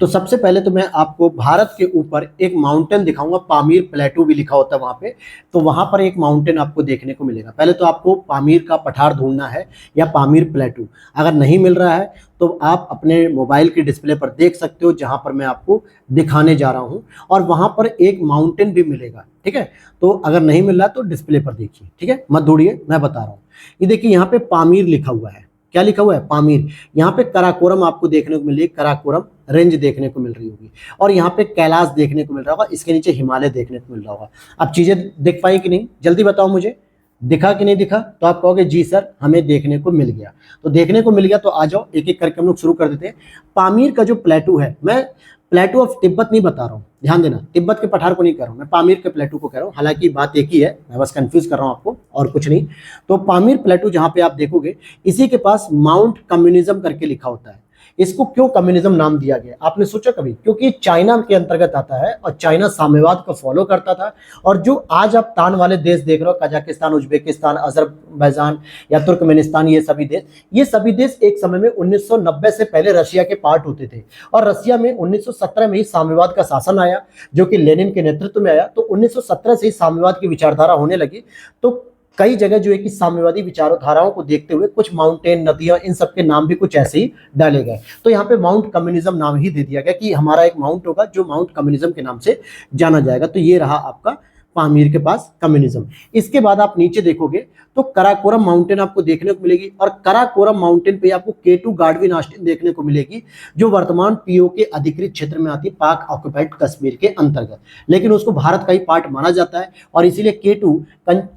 तो सबसे पहले तो मैं आपको भारत के ऊपर एक माउंटेन दिखाऊंगा, पामीर प्लेटू भी लिखा होता है वहां पे। तो वहां पर एक माउंटेन आपको देखने को मिलेगा। पहले तो आपको पामीर का पठार ढूंढना है या पामीर प्लेटू। अगर नहीं मिल रहा है तो आप अपने मोबाइल के डिस्प्ले पर देख सकते हो, जहां पर मैं आपको दिखाने जा रहा हूं, और वहां पर एक माउंटेन भी मिलेगा। ठीक है, तो अगर नहीं मिल रहा तो डिस्प्ले पर देखिए, ठीक है, मत ढूंढिए, मैं बता रहा हूँ। ये देखिए यहाँ पे पामीर लिखा हुआ है। क्या लिखा हुआ है, पामीर। यहाँ पे कराकोरम आपको देखने को मिलेगी, कराकोरम रेंज देखने को मिल रही होगी, और यहाँ पे कैलाश देखने को मिल रहा होगा, इसके नीचे हिमालय देखने को मिल रहा होगा। अब चीजें दिख पाई कि नहीं, जल्दी बताओ मुझे, दिखा कि नहीं दिखा? तो आप कहोगे जी सर हमें देखने को मिल गया। तो देखने को मिल गया तो आ जाओ, एक एक करके हम लोग शुरू कर देते हैं। पामीर का जो प्लेटू है, मैं प्लेटू ऑफ तिब्बत नहीं बता रहा हूँ, ध्यान देना, तिब्बत के पठार को नहीं कह रहा हूँ, मैं पामीर के प्लेटू को कह रहा हूँ। हालांकि बात एक ही है, मैं बस कंफ्यूज कर रहा हूँ आपको और कुछ नहीं। तो पामीर प्लेटू जहाँ पे आप देखोगे, इसी के पास माउंट कम्युनिज्म करके लिखा होता है। इसको क्यों कम्युनिज्म नाम दिया गया, आपने सोचा कभी? क्योंकि चाइना के अंतर्गत आता है और चाइना साम्यवाद को फॉलो करता था। और जो आज आप तान वाले देश देख रहे हो, कजाकिस्तान, उज्बेकिस्तान, अजरबैजान या तुर्कमेनिस्तान, ये सभी देश एक समय में 1990 से पहले रशिया के पार्ट होते थे। और रशिया में 1917 में ही साम्यवाद का शासन आया, जो कि लेनिन के नेतृत्व में आया। तो 1917 से ही साम्यवाद की विचारधारा होने लगी। तो कई जगह जो है कि साम्यवादी विचारधाराओं को देखते हुए कुछ माउंटेन, नदियां, इन सब के नाम भी कुछ ऐसे ही डाले गए। तो यहाँ पे माउंट कम्युनिज्म नाम ही दे दिया गया कि हमारा एक माउंट होगा जो माउंट कम्युनिज्म के नाम से जाना जाएगा। तो ये रहा आपका पामीर के पास कम्युनिज्म। इसके बाद आप नीचे देखोगे तो कराकोरम माउंटेन आपको देखने को मिलेगी, और कराकोरम माउंटेन पे आपको केटू गार्डविन ऑस्टिन देखने को मिलेगी, जो वर्तमान पीओके अधिकृत क्षेत्र में आती है, पाक ऑक्युपाइड कश्मीर के अंतर्गत। लेकिन उसको भारत का ही पार्ट माना जाता है, और इसीलिए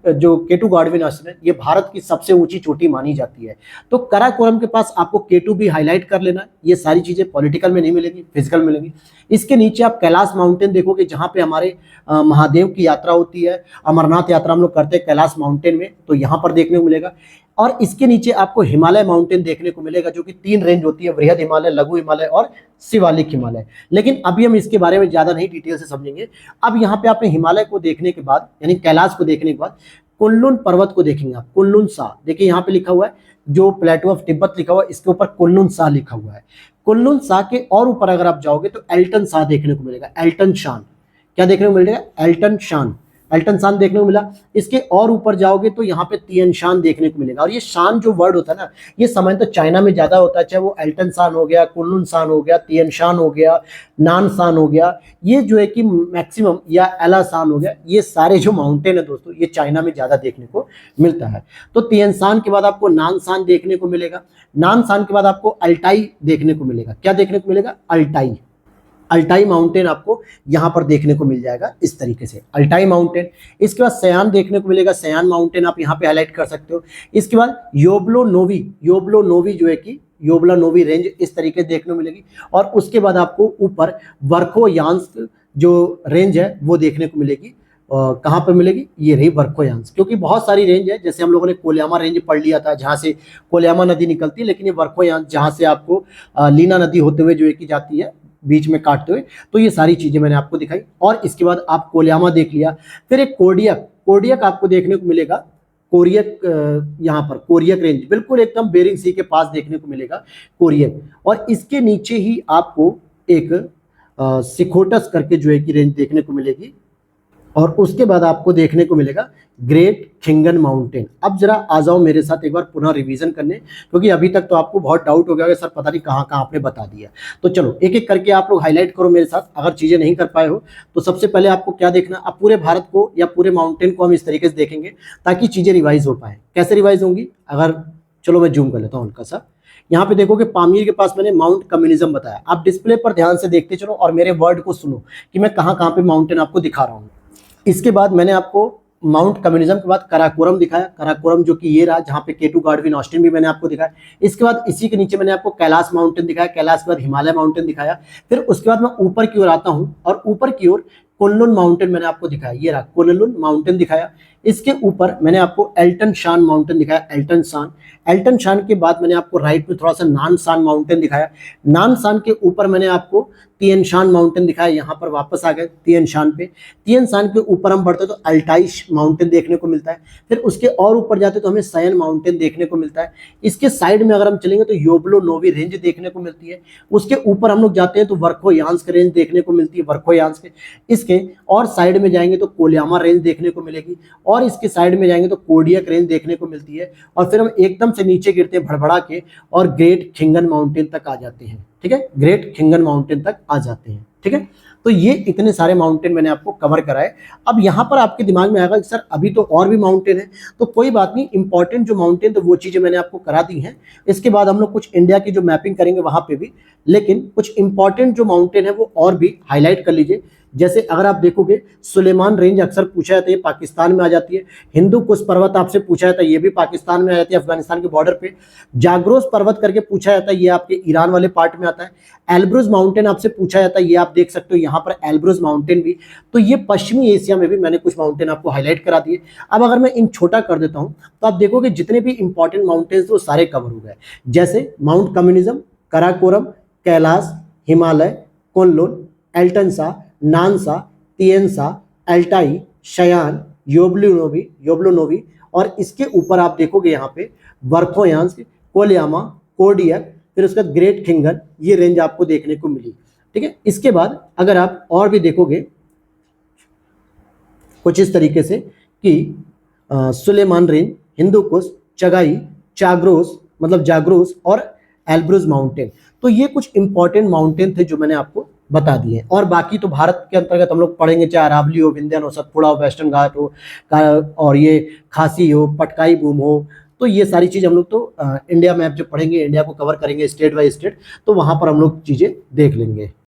जो केटू गार्डविन ऑस्टिन है, ये भारत की सबसे ऊंची चोटी मानी जाती है। तो कराकोरम के पास आपको केटू भी हाईलाइट कर लेना। ये सारी चीजें पॉलिटिकल में नहीं मिलेगी, फिजिकल मिलेगी। इसके नीचे आप कैलाश माउंटेन देखोगे, जहां पे हमारे महादेव की यात्रा होती है, अमरनाथ यात्रा हम लोग करते हैं कैलाश माउंटेन में, तो यहाँ पर देखने को मिलेगा। और इसके नीचे आपको हिमालय माउंटेन देखने को मिलेगा, जो कि 3 रेंज होती है, वृहद हिमालय, लघु हिमालय और शिवालिक हिमालय। लेकिन अभी हम इसके बारे में ज्यादा नहीं डिटेल से समझेंगे। अब यहाँ पे आपने हिमालय को देखने के बाद, यानी कैलाश को देखने के बाद, कुनलुन पर्वत को देखेंगे आप, कुनलुन सा। देखिए यहाँ पे लिखा हुआ है, जो प्लेटू ऑफ तिब्बत लिखा हुआ है, इसके ऊपर कुनलुन सा लिखा हुआ है। कुनलुन सा के और ऊपर अगर आप जाओगे तो एल्टन सा देखने को मिलेगा, एल्टन शान। क्या देखने को मिलेगा? एल्टन शान, एल्टन शान देखने को मिला। इसके और ऊपर जाओगे तो यहाँ पे तियन शान देखने को मिलेगा। और ये शान जो वर्ड होता है ना, ये समय तो चाइना में ज्यादा होता है, चाहे वो एल्टन शान हो गया, कुनलुन शान हो गया, तियन शान हो गया, नान शान हो गया, ये जो है कि मैक्सिमम, या एला शान हो गया, ये सारे जो माउंटेन है दोस्तों, ये चाइना में ज्यादा देखने को मिलता है। तो तियन शान के बाद आपको नान शान देखने को मिलेगा। नान शान के बाद आपको अल्टाई देखने को मिलेगा। क्या देखने को मिलेगा? अल्टाई। अल्टाई माउंटेन आपको यहाँ पर देखने को मिल जाएगा इस तरीके से, अल्टाई माउंटेन। इसके बाद सयान देखने को मिलेगा, सयान माउंटेन आप यहाँ पे हाईलाइट कर सकते हो। इसके बाद योबलो नोवी, योबलो नोवी जो है कि योबला नोवी रेंज इस तरीके से देखने को मिलेगी। और उसके बाद आपको ऊपर वर्खोयांस्क जो रेंज है वो देखने को मिलेगी। कहाँ पर मिलेगी? ये रही वर्खोयांस्क, क्योंकि बहुत सारी रेंज है, जैसे हम लोगों ने कोलियामा रेंज पढ़ लिया था जहाँ से कोलियामा नदी निकलती है, लेकिन ये वर्खोयांस्क जहाँ से आपको लीना नदी होते हुए जो है कि जाती है बीच में काटते हुए। तो ये सारी चीजें मैंने आपको दिखाई। और इसके बाद आप कोलियामा देख लिया, फिर एक कोडियक, कोडियक आपको देखने को मिलेगा, कोरियक, यहाँ पर कोरियक रेंज बिल्कुल एकदम बेरिंग सी के पास देखने को मिलेगा कोरियक। और इसके नीचे ही आपको एक सिकोटस करके जो है कि रेंज देखने को मिलेगी। और उसके बाद आपको देखने को मिलेगा ग्रेट खिंगन माउंटेन। अब जरा आ जाओ मेरे साथ एक बार पुनः रिवीजन करने, क्योंकि अभी तक तो आपको बहुत डाउट हो गया कि सर पता नहीं कहाँ कहाँ आपने बता दिया। तो चलो एक एक करके आप लोग हाईलाइट करो मेरे साथ, अगर चीजें नहीं कर पाए हो तो। सबसे पहले आपको क्या देखना, अब पूरे भारत को या पूरे माउंटेन को हम इस तरीके से देखेंगे ताकि चीजें रिवाइज हो पाए। कैसे रिवाइज होंगी? अगर चलो मैं जूम कर लेता हूँ हल्का सा। यहाँ पे देखो कि पामीर के पास मैंने माउंट कम्युनिज्म बताया। आप डिस्प्ले पर ध्यान से देखते चलो और मेरे वर्ड को सुनो कि मैं कहाँ कहाँ पे माउंटेन आपको दिखा रहा हूँ। इसके बाद मैंने आपको माउंट कम्युनिज्म के बाद कराकोरम दिखाया, कराकोरम जो कि ये रहा जहाँ पे केटू गार्डविन ऑस्टिन भी मैंने आपको दिखाया। इसके बाद इसी के नीचे मैंने आपको कैलाश माउंटेन दिखाया, कैलाश के बाद हिमालय माउंटेन दिखाया। फिर उसके बाद मैं ऊपर की ओर आता हूँ और ऊपर की ओर कुनलुन माउंटेन मैंने आपको दिखाया, ये रहा कुनलुन माउंटेन दिखाया। इसके ऊपर मैंने आपको एल्टन शान माउंटेन दिखाया, एल्टन शान। एल्टन शान के बाद मैंने आपको राइट में थोड़ा सा नान शान माउंटेन दिखाया। नान शान के ऊपर मैंने आपको तियन शान माउंटेन दिखाया। यहाँ पर वापस आ गए तियन शान पे। तियन शान के ऊपर हम बढ़ते तो अल्टाइश माउंटेन देखने को मिलता है। फिर उसके और ऊपर जाते तो हमें सयन माउंटेन देखने को मिलता है। इसके साइड में अगर हम चलेंगे तो योबलो नोवी रेंज देखने को मिलती है। उसके ऊपर हम लोग जाते हैं तो वर्खोयांस्क रेंज देखने को मिलती है, वर्खोयांस्क। इसके और साइड में जाएंगे तो कोलियामा रेंज देखने को मिलेगी। और इसके साइड में जाएंगे तो कोडियक रेंज देखने को मिलती है। और फिर हम एकदम से नीचे गिरते हैं भड़बड़ा के और ग्रेट खिंगन माउंटेन तक आ जाते हैं। ठीक है, ग्रेट खिंगन माउंटेन तक आ जाते हैं। ठीक है, तो ये इतने सारे माउंटेन मैंने आपको कवर कराए। अब यहाँ पर आपके दिमाग में आएगा कि सर अभी तो और भी माउंटेन है। तो कोई बात नहीं, इंपॉर्टेंट जो माउंटेन तो वो चीजें मैंने आपको करा दी हैं। इसके बाद हम लोग कुछ इंडिया की जो मैपिंग करेंगे वहां पे भी, लेकिन कुछ इंपॉर्टेंट जो माउंटेन है वो और भी हाईलाइट कर लीजिए। जैसे अगर आप देखोगे सुलेमान रेंज अक्सर पूछा जाता है, ये पाकिस्तान में आ जाती है। हिंदू कुश पर्वत आपसे पूछा जाता है, ये भी पाकिस्तान में आ जाती है, अफगानिस्तान के बॉर्डर पे। जाग्रोस पर्वत करके पूछा जाता है, ये आपके ईरान वाले पार्ट में आता है। एल्ब्रुज माउंटेन आपसे पूछा जाता है, ये आप देख सकते हो यहाँ पर एल्ब्रुज माउंटेन भी। तो ये पश्चिमी एशिया में भी मैंने कुछ माउंटेन आपको हाईलाइट करा दिए। अब अगर मैं इन छोटा कर देता हूँ तो आप देखोगे जितने भी इंपॉर्टेंट माउंटेन्स वो सारे कवर हो गए। जैसे Mount Communism, Karakoram, Kailash, Himalaya, Kunlun, एल्टनसा, नानसा, तियनसा, अल्टाई, शयान, योब्लुनोवी। और इसके ऊपर आप देखोगे यहाँ पे वर्खोयांस्क, कोलियामा, कोडियक, फिर उसका ग्रेट खिंगन, ये रेंज आपको देखने को मिली। ठीक है, इसके बाद अगर आप और भी देखोगे कुछ इस तरीके से कि सुलेमान रेंज, हिंदू कुश, चगाई, चाग्रोस मतलब जाग्रोस और एल्ब्रुज माउंटेन। तो ये कुछ इंपॉर्टेंट माउंटेन थे जो मैंने आपको बता दिए। और बाकी तो भारत के अंतर्गत हम लोग पढ़ेंगे, चाहे अरावली हो, विंध्यन हो, सतपुड़ा हो, वेस्टर्न घाट हो, और ये खासी हो, पटकाई बूम हो। तो ये सारी चीज़ हम लोग तो इंडिया मैप जो पढ़ेंगे, इंडिया को कवर करेंगे स्टेट बाय स्टेट, तो वहाँ पर हम लोग चीज़ें देख लेंगे।